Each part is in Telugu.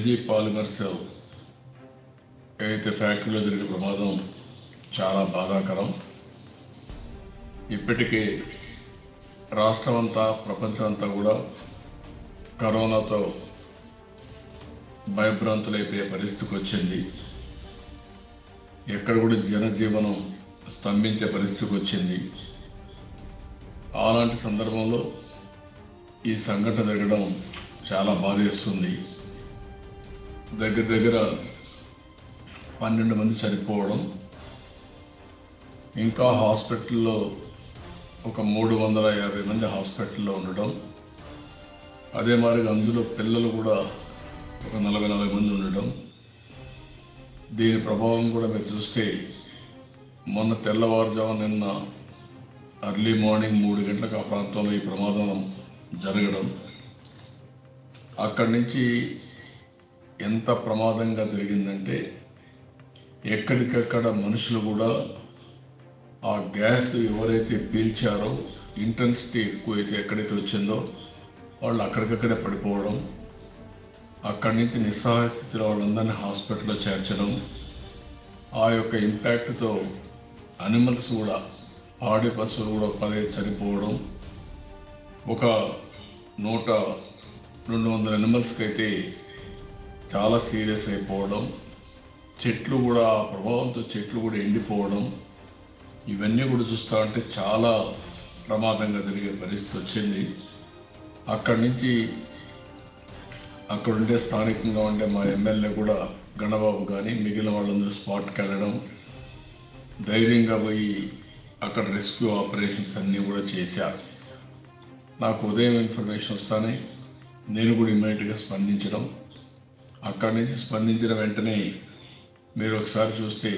ఎల్జీ పాలిమర్స్ ఏదైతే ఫ్యాక్టరీలో జరిగిన ప్రమాదం చాలా బాధాకరం. ఇప్పటికే రాష్ట్రం అంతా ప్రపంచం అంతా కూడా కరోనాతో భయభ్రాంతులైపోయే పరిస్థితికి వచ్చింది. ఎక్కడ కూడా జనజీవనం స్తంభించే పరిస్థితికి వచ్చింది. అలాంటి సందర్భంలో ఈ సంఘటన జరగడం చాలా బాధేస్తుంది. దగ్గర 12 మంది చనిపోవడం, ఇంకా హాస్పిటల్లో ఒక 350 మంది హాస్పిటల్లో ఉండడం, అదే మరి అందులో పిల్లలు కూడా ఒక 40 మంది ఉండడం. దీని ప్రభావం కూడా మీరు చూస్తే మొన్న తెల్లవారుజాము నిన్న అర్లీ మార్నింగ్ 3 గంటలకు ఆ ప్రాంతంలో ఈ ప్రమాదం జరగడం, అక్కడి నుంచి ఎంత ప్రమాదంగా జరిగిందంటే ఎక్కడికక్కడ మనుషులు కూడా ఆ గ్యాస్ ఎవరైతే పీల్చారో ఇంటెన్సిటీ ఎక్కువైతే ఎక్కడైతే వచ్చిందో వాళ్ళు అక్కడికక్కడే పడిపోవడం, అక్కడి నుంచి నిస్సహాయ స్థితిలో వాళ్ళందరినీ హాస్పిటల్లో చేర్చడం, ఆ యొక్క ఇంపాక్ట్తో అనిమల్స్ కూడా పాడి పశువులు కూడా పదే చనిపోవడం, ఒక 100-200 అనిమల్స్కి అయితే చాలా సీరియస్ అయిపోవడం, చెట్లు కూడా ఆ ప్రభావంతో చెట్లు కూడా ఎండిపోవడం, ఇవన్నీ కూడా చూస్తూ ఉంటే చాలా ప్రమాదంగా జరిగే పరిస్థితి వచ్చింది. అక్కడి నుంచి అక్కడ ఉండే స్థానికంగా ఉండే మా ఎమ్మెల్యే కూడా గణబాబు కానీ మిగిలిన వాళ్ళందరూ స్పాట్కి వెళ్ళడం, ధైర్యంగా పోయి అక్కడ రెస్క్యూ ఆపరేషన్స్ అన్నీ కూడా చేశారు. నాకు ఉదయం ఇన్ఫర్మేషన్ వస్తానే నేను కూడా ఇమ్మీడియట్గా స్పందించడం, అక్కడి నుంచి స్పందించిన వెంటనే మీరు ఒకసారి చూస్తే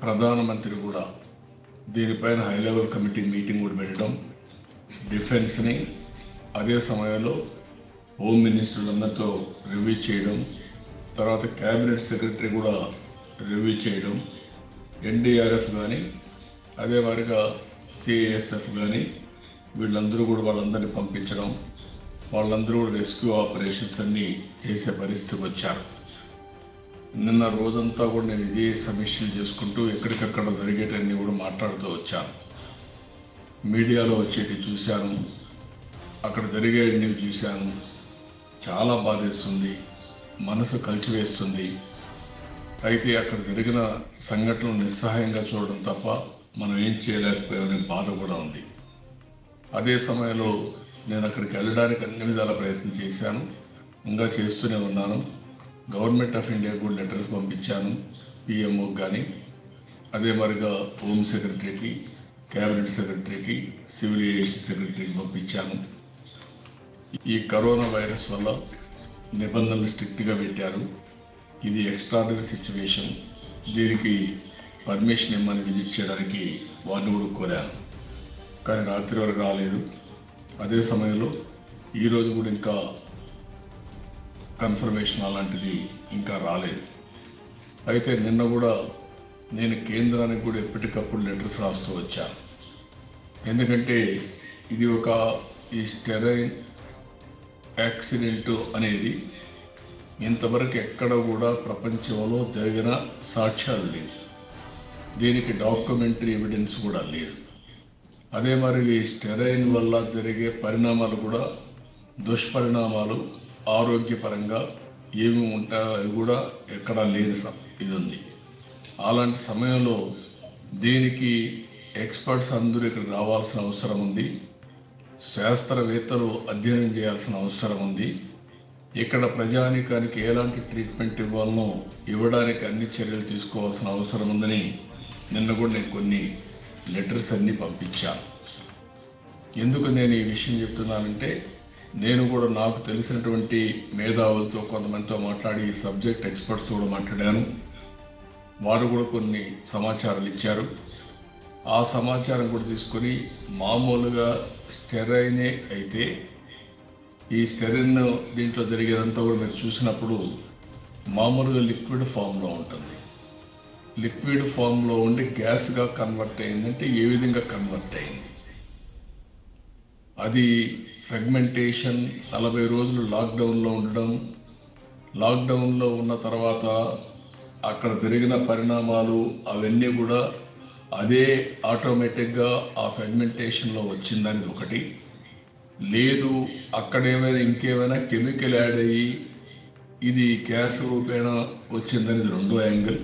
ప్రధానమంత్రి కూడా దీనిపైన హై లెవెల్ కమిటీ మీటింగ్ కూడా పెట్టడం, డిఫెన్స్ని అదే సమయంలో హోమ్ మినిస్టర్లందరితో రివ్యూ చేయడం, తర్వాత క్యాబినెట్ సెక్రటరీ కూడా రివ్యూ చేయడం, ఎన్డీఆర్ఎఫ్ కానీ అదే మాదిరిగా సిఐఎస్ఎఫ్ కానీ వీళ్ళందరూ కూడా వాళ్ళందరినీ పంపించడం, వాళ్ళందరూ కూడా రెస్క్యూ ఆపరేషన్స్ అన్నీ చేసే పరిస్థితికి వచ్చారు. నిన్న రోజంతా కూడా నేను ఇదే సమీక్షలు చేసుకుంటూ ఎక్కడికక్కడ జరిగేటన్నీ కూడా మాట్లాడుతూ వచ్చాను. మీడియాలో వచ్చేటి చూశాను, అక్కడ జరిగేటివి చూశాను. చాలా బాధేస్తుంది, మనసు కలిచివేస్తుంది. అయితే అక్కడ జరిగిన సంఘటనలు నిస్సహాయంగా చూడడం తప్ప మనం ఏం చేయలేకపోయామనే బాధ కూడా ఉంది. అదే సమయంలో నేను అక్కడికి వెళ్ళడానికి అన్ని విధాల ప్రయత్నం చేశాను, ఇంకా చేస్తూనే ఉన్నాను. గవర్నమెంట్ ఆఫ్ ఇండియా కూడా లెటర్స్ పంపించాను, పిఎంఓకి కానీ అదే మరిగా హోమ్ సెక్రటరీకి, క్యాబినెట్ సెక్రటరీకి, సివిల్ ఏవియేషన్ సెక్రటరీకి పంపించాను. ఈ కరోనా వైరస్ వల్ల నిబంధనలు స్ట్రిక్ట్గా పెట్టారు. ఇది ఎక్స్ట్రాడినరీ సిచ్యువేషన్, దీనికి పర్మిషన్ ఇమ్మని విజిట్ చేయడానికి వారిని కూడా కోరాను, కానీ రాత్రి వరకు రాలేదు. అదే సమయంలో ఈరోజు కూడా ఇంకా కన్ఫర్మేషన్ అలాంటిది ఇంకా రాలేదు. అయితే నిన్న కూడా నేను కేంద్రానికి కూడా ఎప్పటికప్పుడు లెటర్స్ రాస్తూ వచ్చాను. ఎందుకంటే ఇది ఈ స్టెరైన్ యాక్సిడెంట్ అనేది ఇంతవరకు ఎక్కడ కూడా ప్రపంచంలో జరిగిన సాక్ష్యాలు లేవు, దీనికి డాక్యుమెంటరీ ఎవిడెన్స్ కూడా లేదు. అదే మరి ఈ స్టెరైన్ వల్ల జరిగే పరిణామాలు కూడా దుష్పరిణామాలు ఆరోగ్యపరంగా ఏమి ఉంటాయో అవి కూడా ఎక్కడా లేని ఇది ఉంది. అలాంటి సమయంలో దీనికి ఎక్స్పర్ట్స్ అందరూ ఇక్కడ రావాల్సిన అవసరం ఉంది, శాస్త్రవేత్తలు అధ్యయనం చేయాల్సిన అవసరం ఉంది. ఇక్కడ ప్రజానీకానికి ఎలాంటి ట్రీట్మెంట్ ఇవ్వాలనో ఇవ్వడానికి అన్ని చర్యలు తీసుకోవాల్సిన అవసరం ఉందని నిన్న కూడా నేను కొన్ని లెటర్స్ అన్నీ పంపించాను. ఎందుకు నేను ఈ విషయం చెప్తున్నానంటే నేను కూడా నాకు తెలిసినటువంటి మేధావులతో కొంతమందితో మాట్లాడి ఈ సబ్జెక్ట్ ఎక్స్పర్ట్స్ కూడా మాట్లాడాను. వారు కూడా కొన్ని సమాచారాలు ఇచ్చారు. ఆ సమాచారం కూడా తీసుకొని మామూలుగా స్టెరైనే అయితే ఈ స్టెరైన్ దీంట్లో జరిగేదంతా కూడా మీరు చూసినప్పుడు మామూలుగా లిక్విడ్ ఫామ్లో ఉంటుంది. లిక్విడ్ ఫామ్లో ఉండి గ్యాస్గా కన్వర్ట్ అయిందంటే ఏ విధంగా కన్వర్ట్ అయింది? అది ఫెగ్మెంటేషన్, 40 రోజులు లాక్డౌన్లో ఉండడం, లాక్డౌన్లో ఉన్న తర్వాత అక్కడ జరిగిన పరిణామాలు అవన్నీ కూడా అదే ఆటోమేటిక్గా ఆ ఫెర్మెంటేషన్లో వచ్చిందనేది ఒకటి. లేదు అక్కడ ఏమైనా ఇంకేమైనా కెమికల్ యాడ్ అయ్యి ఇది గ్యాస్ రూపేణ వచ్చిందనేది రెండో యాంగిల్.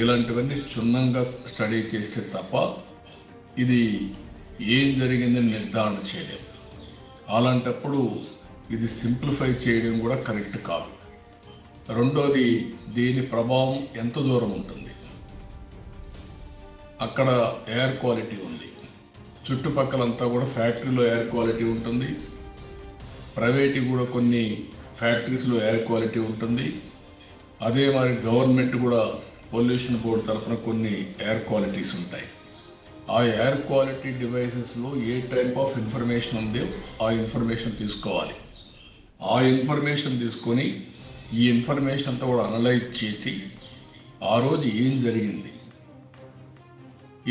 ఇలాంటివన్నీ క్షుణ్ణంగా స్టడీ చేస్తే తప్ప ఇది ఏం జరిగిందని నిర్ధారణ చేయలేదు. అలాంటప్పుడు ఇది సింప్లిఫై చేయడం కూడా కరెక్ట్ కాదు. రెండోది, దీని ప్రభావం ఎంత దూరం ఉంటుంది. అక్కడ ఎయిర్ క్వాలిటీ ఉంది, చుట్టుపక్కలంతా కూడా ఫ్యాక్టరీలో ఎయిర్ క్వాలిటీ ఉంటుంది, ప్రైవేట్ కూడా కొన్ని ఫ్యాక్టరీస్లో ఎయిర్ క్వాలిటీ ఉంటుంది. అదే మరి గవర్నమెంట్ కూడా పొల్యూషన్ బోర్డు తరఫున కొన్ని ఎయిర్ క్వాలిటీస్ ఉంటాయి. ఆ ఎయిర్ క్వాలిటీ డివైసెస్లో ఏ టైప్ ఆఫ్ ఇన్ఫర్మేషన్ ఉందో ఆ ఇన్ఫర్మేషన్ తీసుకోవాలి. ఆ ఇన్ఫర్మేషన్ తీసుకొని ఈ ఇన్ఫర్మేషన్ అంతా కూడా అనలైజ్ చేసి ఆ రోజు ఏం జరిగింది,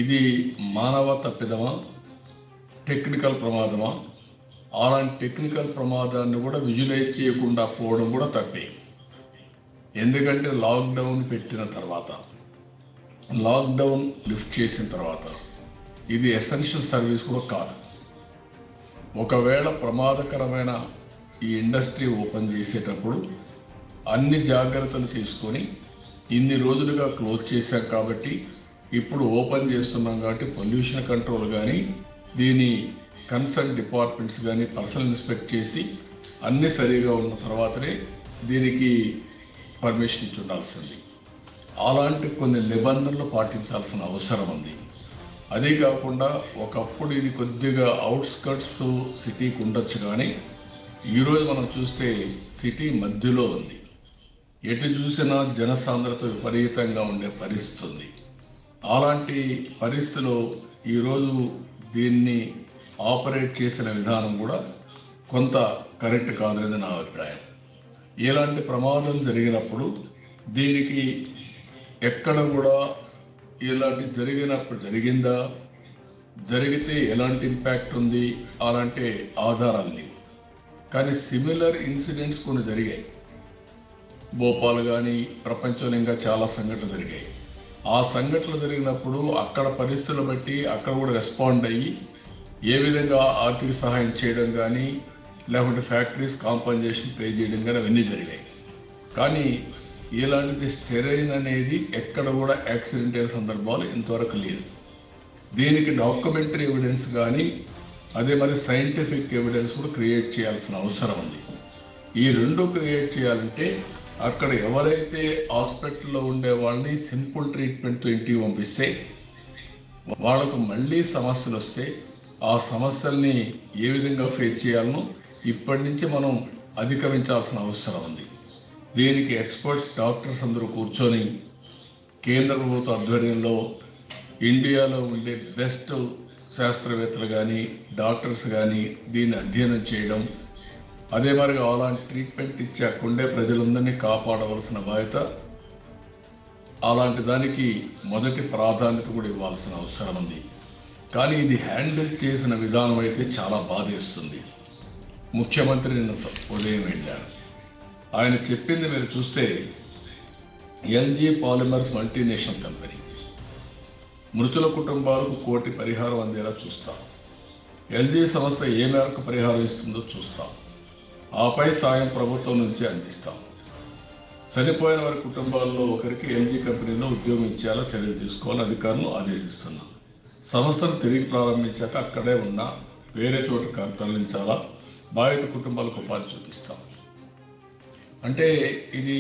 ఇది మానవ తప్పిదమా, టెక్నికల్ ప్రమాదమా, అలాంటి టెక్నికల్ ప్రమాదాన్ని కూడా విజువలైజ్ చేయకుండా పోవడం కూడా తప్పే. ఎందుకంటే లాక్డౌన్ పెట్టిన తర్వాత, లాక్డౌన్ లిఫ్ట్ చేసిన తర్వాత ఇది ఎసెన్షియల్ సర్వీస్ కూడా కాదు. ఒకవేళ ప్రమాదకరమైన ఈ ఇండస్ట్రీ ఓపెన్ చేసేటప్పుడు అన్ని జాగ్రత్తలు తీసుకొని ఇన్ని రోజులుగా క్లోజ్ చేశాం కాబట్టి ఇప్పుడు ఓపెన్ చేస్తున్నాం కాబట్టి పొల్యూషన్ కంట్రోల్ కానీ దీని కన్సర్న్ డిపార్ట్మెంట్స్ కానీ పర్సనల్ ఇన్స్పెక్ట్ చేసి అన్నీ సరిగా ఉన్న తర్వాతనే దీనికి పర్మిషన్ ఇచ్చి ఉండాల్సింది. అలాంటి కొన్ని నిబంధనలు పాటించాల్సిన అవసరం ఉంది. అదే కాకుండా ఒకప్పుడు ఇది కొద్దిగా అవుట్స్కర్ట్స్ సిటీకి ఉండొచ్చు, కానీ ఈరోజు మనం చూస్తే సిటీ మధ్యలో ఉంది. ఎటు చూసినా జనసాంద్రత విపరీతంగా ఉండే పరిస్థితి ఉంది. అలాంటి పరిస్థితిలో ఈరోజు దీన్ని ఆపరేట్ చేసిన విధానం కూడా కొంత కరెక్ట్ కాదనేది నా అభిప్రాయం. ఇలాంటి ప్రమాదం జరిగినప్పుడు దీనికి ఎక్కడ కూడా ఇలాంటి జరిగినప్పుడు జరిగిందా, జరిగితే ఎలాంటి ఇంపాక్ట్ ఉంది అలాంటి ఆధారాలు లేవు. కానీ సిమిలర్ ఇన్సిడెంట్స్ కొన్ని జరిగాయి. భోపాల్ కానీ ప్రపంచంలో ఇంకా చాలా సంఘటనలు జరిగాయి. ఆ సంఘటనలు జరిగినప్పుడు అక్కడ పరిస్థితులు బట్టి అక్కడ కూడా రెస్పాండ్ అయ్యి ఏ విధంగా ఆర్థిక సహాయం చేయడం కానీ లేకుంటే ఫ్యాక్టరీస్ కాంపన్సేషన్ పే చేయడం కానీ అవన్నీ జరిగాయి. కానీ ఇలాంటిది స్టెరైన్ అనేది ఎక్కడ కూడా యాక్సిడెంట్ అయిన సందర్భాలు ఇంతవరకు లేదు. దీనికి డాక్యుమెంటరీ ఎవిడెన్స్ కానీ అదే మరి సైంటిఫిక్ ఎవిడెన్స్ కూడా క్రియేట్ చేయాల్సిన అవసరం ఉంది. ఈ రెండు క్రియేట్ చేయాలంటే అక్కడ ఎవరైతే హాస్పిటల్లో ఉండే వాళ్ళని సింపుల్ ట్రీట్మెంట్తో ఇంటికి పంపిస్తే వాళ్ళకు మళ్ళీ సమస్యలు వస్తే ఆ సమస్యల్ని ఏ విధంగా ఫేస్ చేయాలనో ఇప్పటి నుంచి మనం అధిగమించాల్సిన అవసరం ఉంది. దీనికి ఎక్స్పర్ట్స్ డాక్టర్స్ అందరూ కూర్చొని కేంద్ర ప్రభుత్వ ఆధ్వర్యంలో ఇండియాలో ఉండే బెస్ట్ శాస్త్రవేత్తలు కానీ డాక్టర్స్ కానీ దీన్ని అధ్యయనం చేయడం, అదే మరిగా అలాంటి ట్రీట్మెంట్ ఇచ్చి అక్కడుండే ప్రజలందరినీ కాపాడవలసిన బాధ్యత, అలాంటి దానికి మొదటి ప్రాధాన్యత కూడా ఇవ్వాల్సిన అవసరం ఉంది. కానీ ఇది హ్యాండిల్ చేసిన విధానం అయితే చాలా బాధేస్తుంది. ముఖ్యమంత్రి నిన్న ఉదయం వెళ్ళారు. ఆయన చెప్పింది మీరు చూస్తే ఎల్జీ పాలిమర్స్ మల్టీనేషనల్ కంపెనీ మృతుల కుటుంబాలకు 1 కోటి పరిహారం అందేలా చూస్తాం. ఎల్జీ సంస్థ ఏ మేరకు పరిహారం ఇస్తుందో చూస్తాం. ఆపై సాయం ప్రభుత్వం నుంచి అందిస్తాం. చనిపోయిన వారి కుటుంబాల్లో ఒకరికి ఎల్జీ కంపెనీలో ఉద్యోగం ఇచ్చేలా చర్యలు తీసుకోవాలని అధికారులు ఆదేశిస్తున్నాం. సంస్థను తిరిగి ప్రారంభించాక అక్కడే ఉన్న వేరే చోట తరలించాలా, బాధిత కుటుంబాలకు ఉపాధి చూపిస్తాం. అంటే ఇది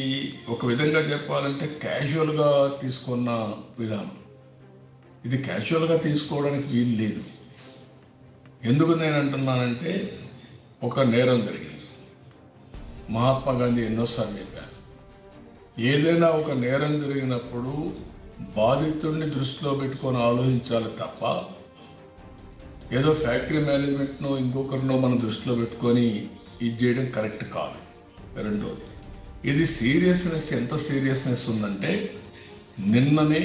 ఒక విధంగా చెప్పాలంటే క్యాజువల్గా తీసుకున్న విధానం. ఇది క్యాజువల్గా తీసుకోవడానికి వీలు లేదు. ఎందుకు నేను అంటున్నానంటే ఒక నేరం జరిగింది. మహాత్మా గాంధీ ఎన్నోసార్లు చెప్పారు, ఏదైనా ఒక నేరం జరిగినప్పుడు బాధితుడిని దృష్టిలో పెట్టుకొని ఆలోచించాలి తప్ప ఏదో ఫ్యాక్టరీ మేనేజ్మెంట్నో ఇంకొకరినో మనం దృష్టిలో పెట్టుకొని ఇది చేయడం కరెక్ట్ కాదు. రెండోది, ఇది సీరియస్నెస్ ఎంత సీరియస్నెస్ ఉందంటే నిన్ననే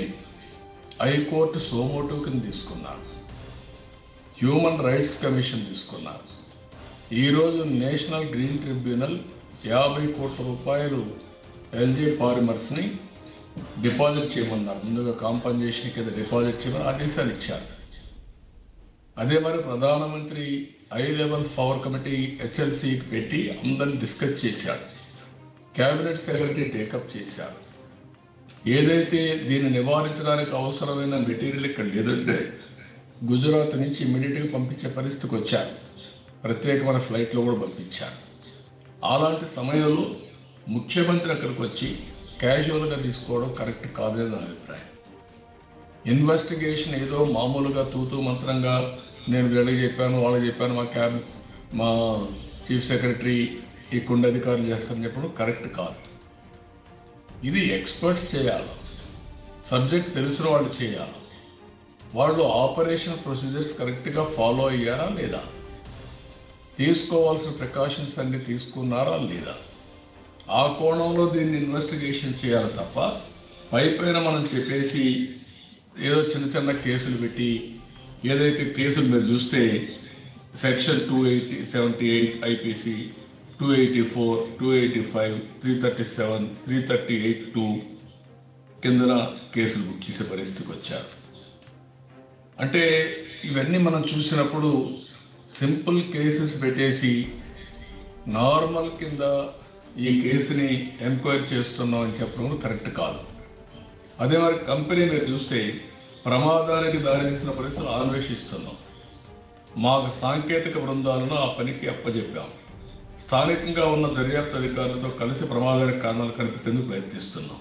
హైకోర్టు సోమోటో కింద తీసుకున్నారు, హ్యూమన్ రైట్స్ కమిషన్ తీసుకున్నారు. ఈరోజు నేషనల్ గ్రీన్ ట్రిబ్యునల్ 50 కోట్ల రూపాయలు ఎల్జీ పాలిమర్స్ని డిపాజిట్ చేయమన్నారు. ముందుగా కాంపన్సేషన్ కింద డిపాజిట్ చేయమని ఆదేశాలు ఇచ్చారు. అదే మరి ప్రధానమంత్రి హై లెవెల్ పవర్ కమిటీ హెచ్ఎల్సీకి పెట్టి అందరిని డిస్కస్ చేశారు. క్యాబినెట్ సెక్రటరీ టేకప్ చేశారు. ఏదైతే దీన్ని నివారించడానికి అవసరమైన మెటీరియల్ ఇక్కడ లేదంటే గుజరాత్ నుంచి ఇమ్మీడియట్గా పంపించే పరిస్థితికి వచ్చారు. ప్రత్యేకమైన ఫ్లైట్లో కూడా పంపించారు. అలాంటి సమయంలో ముఖ్యమంత్రి అక్కడికి వచ్చి క్యాజువల్గా తీసుకోవడం కరెక్ట్ కాదని నా అభిప్రాయం. ఇన్వెస్టిగేషన్ ఏదో మామూలుగా తూతూ మంత్రంగా నేను వీళ్ళకి చెప్పాను, వాళ్ళకి చెప్పాను, మా చీఫ్ సెక్రటరీ ఈ కుండ అధికారులు చేస్తారని చెప్పడం కరెక్ట్ కాదు. ఇది ఎక్స్పర్ట్స్ చేయాలి, సబ్జెక్ట్ తెలిసిన వాళ్ళు చేయాలి. వాళ్ళు ఆపరేషన్ ప్రొసీజర్స్ కరెక్ట్గా ఫాలో అయ్యారా లేదా, తీసుకోవాల్సిన ప్రికాషన్స్ అన్ని తీసుకున్నారా లేదా, ఆ కోణంలో దీన్ని ఇన్వెస్టిగేషన్ చేయాలి తప్ప పైపైన మనం చెప్పేసి ఏదో చిన్న చిన్న కేసులు పెట్టి, ఏదైతే కేసులు మీరు చూస్తే సెక్షన్ 278 ఐపీసీ 284, 285, 337, 338(2) కిందన కేసులు బుక్ చేసే పరిస్థితికి వచ్చారు. అంటే ఇవన్నీ మనం చూసినప్పుడు సింపుల్ కేసెస్ పెట్టేసి నార్మల్ కింద ఈ కేసుని ఎంక్వైరీ చేస్తున్నాం అని చెప్పడం కరెక్ట్ కాదు. అదే మరి కంపెనీ మీరు చూస్తే ప్రమాదానికి దారితీసిన పరిస్థితులు అన్వేషిస్తున్నాం. మాకు సాంకేతిక బృందాలను ఆ పనికి అప్పచెప్పాం. స్థానికంగా ఉన్న దర్యాప్తు అధికారులతో కలిసి ప్రమాదానికి కారణాలు కనిపెట్టేందుకు ప్రయత్నిస్తున్నాం.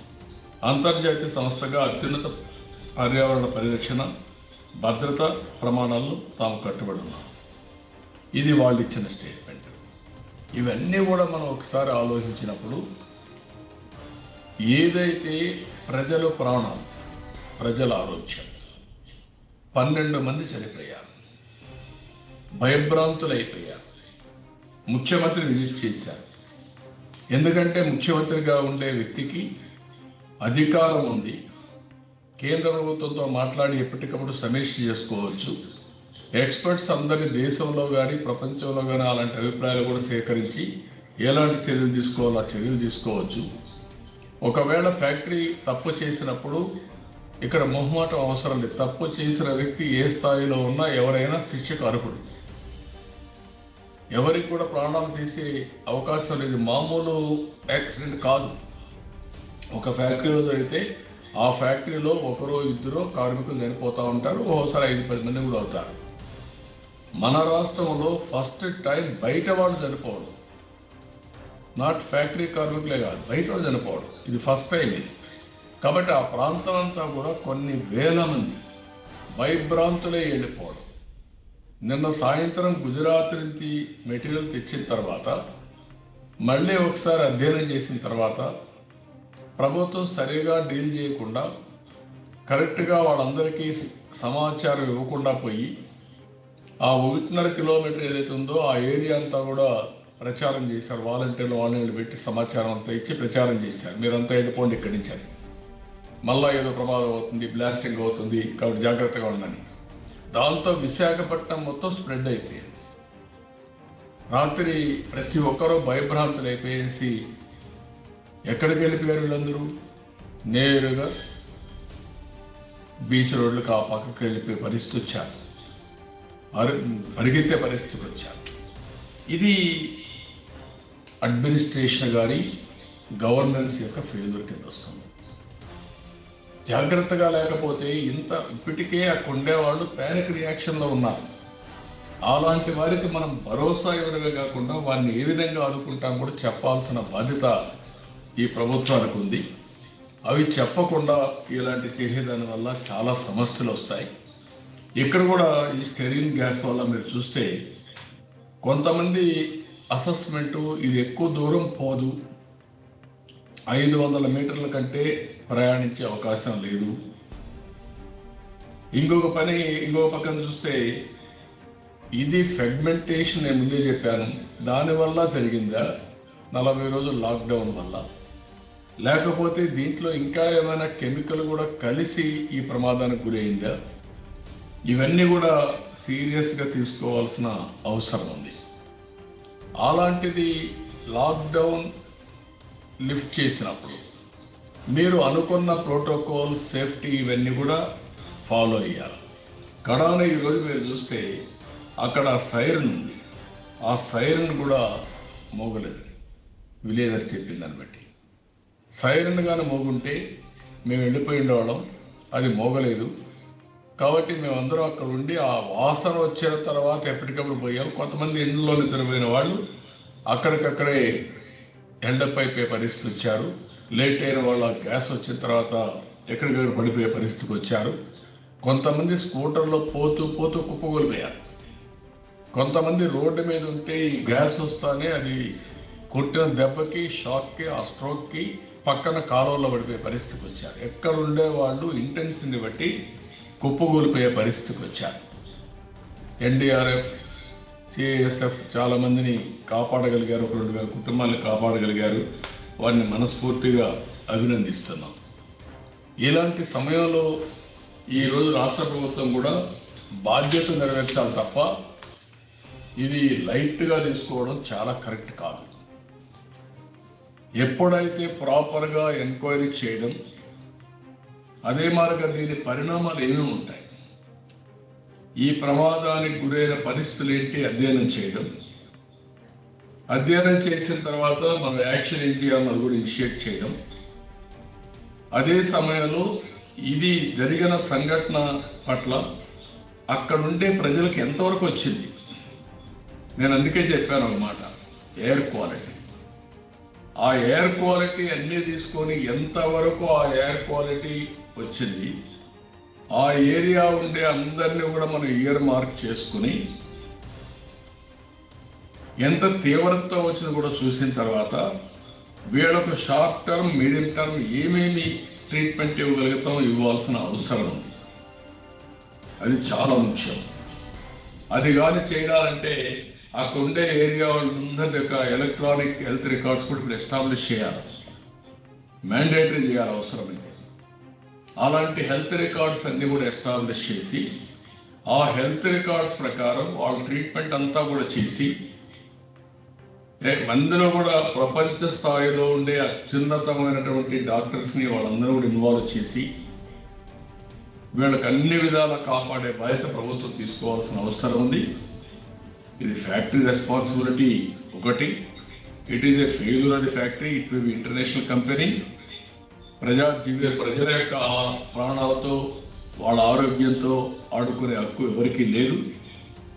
అంతర్జాతీయ సంస్థగా అత్యున్నత పర్యావరణ పరిరక్షణ, భద్రత ప్రమాణాలను తాము కట్టుబడి ఉన్నాం. ఇది వాళ్ళు ఇచ్చిన స్టేట్మెంట్. ఇవన్నీ కూడా మనం ఒకసారి ఆలోచించినప్పుడు ఏదైతే ప్రజల ప్రాణాలు, ప్రజల ఆరోగ్యం, 12 మంది చనిపోయారు, భయభ్రాంతులైపోయారు. ముఖ్యమంత్రి విజిట్ చేశారు. ఎందుకంటే ముఖ్యమంత్రిగా ఉండే వ్యక్తికి అధికారం ఉంది. కేంద్ర ప్రభుత్వంతో మాట్లాడి ఎప్పటికప్పుడు సమీక్ష చేసుకోవచ్చు. ఎక్స్పర్ట్స్ అందరి దేశంలో కానీ ప్రపంచంలో కానీ అలాంటి అభిప్రాయాలు కూడా సేకరించి ఎలాంటి చర్యలు తీసుకోవాలో ఆ చర్యలు తీసుకోవచ్చు. ఒకవేళ ఫ్యాక్టరీ తప్పు చేసినప్పుడు ఇక్కడ మొహమాటం అవసరం లేదు. తప్పు చేసిన వ్యక్తి ఏ స్థాయిలో ఉన్నా ఎవరైనా శిక్షకు అర్హుడు. ఎవరికి కూడా ప్రాణాలు తీసే అవకాశం లేదు. మామూలు యాక్సిడెంట్ కాదు. ఒక ఫ్యాక్టరీలో జరిగితే ఆ ఫ్యాక్టరీలో ఒకరో ఇద్దరు కార్మికులు చనిపోతూ ఉంటారు. ఓసారి 5-10 మంది కూడా అవుతారు. మన రాష్ట్రంలో ఫస్ట్ టైం బయట వాళ్ళు చనిపోవడం, నాట్ ఫ్యాక్టరీ కార్మికులే కాదు, బయట వాళ్ళు చనిపోవడం, ఇది ఫస్ట్ టైం ఇది. కాబట్టి ఆ ప్రాంతం అంతా కూడా కొన్ని వేల మంది భయభ్రాంతులే వెళ్ళిపోవడం. నిన్న సాయంత్రం గుజరాత్ నుంచి మెటీరియల్ తెచ్చిన తర్వాత మళ్ళీ ఒకసారి అధ్యయనం చేసిన తర్వాత ప్రభుత్వం సరిగా డీల్ చేయకుండా, కరెక్ట్గా వాళ్ళందరికీ సమాచారం ఇవ్వకుండా పోయి ఆ 1.5 కిలోమీటర్ ఏదైతే ఉందో ఆ ఏరియా అంతా కూడా ప్రచారం చేశారు. వాలంటీర్లు వాళ్ళని పెట్టి సమాచారం అంతా ఇచ్చి ప్రచారం చేశారు. మీరంతా వెళ్ళిపోండి ఇక్కడి నుంచి అని. మళ్ళా ఏదో ప్రమాదం అవుతుంది, బ్లాస్టింగ్ అవుతుంది, కాబట్టి జాగ్రత్తగా ఉండండి. దాంతో విశాఖపట్నం మొత్తం స్ప్రెడ్ అయిపోయింది. రాత్రి ప్రతి ఒక్కరూ భయభ్రాంతులు అయిపోయేసి ఎక్కడికి వెళ్ళిపోయారు వీళ్ళందరూ? నేరుగా బీచ్ రోడ్లకు ఆ పక్కకి వెళ్ళిపోయే పరిస్థితి వచ్చారు, పరిగెత్తే పరిస్థితికి వచ్చారు. ఇది అడ్మినిస్ట్రేషన్ గారి గవర్నెన్స్ యొక్క ఫెయిల్యూర్ కింద వస్తుంది. జాగ్రత్తగా లేకపోతే ఇప్పటికే అక్కడ ఉండేవాళ్ళు ప్యానిక్ రియాక్షన్లో ఉన్నారు. అలాంటి వారికి మనం భరోసా ఇవ్వడమే కాకుండా వారిని ఏ విధంగా ఆదుకుంటాం కూడా చెప్పాల్సిన బాధ్యత ఈ ప్రభుత్వానికి ఉంది. అవి చెప్పకుండా ఇలాంటి చేసేదాని వల్ల చాలా సమస్యలు వస్తాయి. ఇక్కడ కూడా ఈ స్టెరిన్ గ్యాస్ వల్ల మీరు చూస్తే కొంతమంది అసెస్మెంటు ఇది ఎక్కువ దూరం పోదు, 500 మీటర్ల కంటే ప్రయాణించే అవకాశం లేదు. ఇంకొక పక్కన చూస్తే ఇది ఫెగ్మెంటేషన్ నేను ముందే చెప్పాను, దానివల్ల జరిగిందా 40 రోజులు లాక్డౌన్ వల్ల, లేకపోతే దీంట్లో ఇంకా ఏమైనా కెమికల్ కూడా కలిసి ఈ ప్రమాదానికి గురైందా? ఇవన్నీ కూడా సీరియస్గా తీసుకోవాల్సిన అవసరం ఉంది. అలాంటిది లాక్డౌన్ లిఫ్ట్ చేసినప్పుడు మీరు అనుకున్న ప్రోటోకాల్ సేఫ్టీ ఇవన్నీ కూడా ఫాలో అయ్యాలి. కడాన ఈరోజు మీరు చూస్తే అక్కడ సైరన్ ఉంది, ఆ సైరన్ కూడా మోగలేదు. విలేజర్స్ చెప్పిన దాన్ని బట్టి సైరన్ కానీ మోగుంటే మేము వెళ్ళిపోయి ఉండేవాళ్ళం, అది మోగలేదు. కాబట్టి మేమందరం అక్కడ ఉండి ఆ వాసన వచ్చిన తర్వాత ఎప్పటికప్పుడు పోయాం. కొంతమంది ఇంట్లో నిద్రపోయిన వాళ్ళు అక్కడికక్కడే ఎండప్ అయిపోయే పరిస్థితి వచ్చారు. లేట్ అయిన వాళ్ళ గ్యాస్ వచ్చిన తర్వాత ఎక్కడికక్కడ పడిపోయే పరిస్థితికి వచ్చారు. కొంతమంది స్కూటర్లో పోతూ పోతూ కుప్పగొలిపోయారు. కొంతమంది రోడ్డు మీద ఉంటే ఈ గ్యాస్ వస్తానే అది కొట్టిన దెబ్బకి, షాక్కి, ఆ స్ట్రోక్కి పక్కన కాలువలో పడిపోయే పరిస్థితికి వచ్చారు. ఎక్కడ ఉండే వాళ్ళు ఇంటెన్సిటీని బట్టి కుప్పగూలిపోయే పరిస్థితికి వచ్చారు. ఎన్డీఆర్ఎఫ్, సిఐఎస్ఎఫ్ చాలా మందిని కాపాడగలిగారు, 2,000 కుటుంబాలను కాపాడగలిగారు. వారిని మనస్ఫూర్తిగా అభినందిస్తున్నాం. ఇలాంటి సమయంలో ఈరోజు రాష్ట్ర ప్రభుత్వం కూడా బాధ్యత నెరవేర్చాలి తప్ప ఇది లైట్గా తీసుకోవడం చాలా కరెక్ట్ కాదు. ఎప్పుడైతే ప్రాపర్గా ఎంక్వైరీ చేయడం, అదే మార్గం దీని పరిణామాలు ఏమేమి ఉంటాయి, ఈ ప్రమాదానికి గురైన పరిస్థితులు ఏంటి అధ్యయనం చేయడం, అధ్యయనం చేసిన తర్వాత మనం యాక్షన్ ఏం చేయాలని కూడా ఇనిషియేట్ చేయడం, అదే సమయంలో ఇది జరిగిన సంఘటన పట్ల అక్కడుండే ప్రజలకు ఎంతవరకు వచ్చింది. నేను అందుకే చెప్పాను అన్నమాట, ఎయిర్ క్వాలిటీ. ఆ ఎయిర్ క్వాలిటీ అన్నీ తీసుకొని ఎంతవరకు ఆ ఎయిర్ క్వాలిటీ వచ్చింది, ఆ ఏరియా ఉండే అందరినీ కూడా మనం ఇయర్ మార్క్ చేసుకుని ఎంత తీవ్రత వచ్చింది కూడా చూసిన తర్వాత వీళ్ళకు షార్ట్ టర్మ్, మీడియం టర్మ్ ఏమేమి ట్రీట్మెంట్ ఇవ్వగలుగుతాం, ఇవ్వాల్సిన అవసరం ఉంది. అది చాలా ముఖ్యం. అది కానీ చేయాలంటే అక్కడ ఉండే ఏరియా వాళ్ళందరి యొక్క ఎలక్ట్రానిక్ హెల్త్ రికార్డ్స్ కూడా ఇప్పుడు ఎస్టాబ్లిష్ చేయాలి, మ్యాండేటరీ చేయాలి అవసరమైతే. అలాంటి హెల్త్ రికార్డ్స్ అన్ని కూడా ఎస్టాబ్లిష్ చేసి ఆ హెల్త్ రికార్డ్స్ ప్రకారం వాళ్ళ ట్రీట్మెంట్ అంతా కూడా చేసి మందులో కూడా ప్రపంచ స్థాయిలో ఉండే అత్యున్నతమైనటువంటి డాక్టర్స్ని వాళ్ళందరూ కూడా ఇన్వాల్వ్ చేసి వీళ్ళకి అన్ని విధాలా కాపాడే బాధ్యత ప్రభుత్వం తీసుకోవాల్సిన అవసరం ఉంది. ఇది ఫ్యాక్టరీ రెస్పాన్సిబిలిటీ ఒకటి. It is a failure of the factory, it will be international company. ప్రజల యొక్క ప్రాణాలతో, వాళ్ళ ఆరోగ్యంతో ఆడుకునే హక్కు ఎవరికీ లేదు.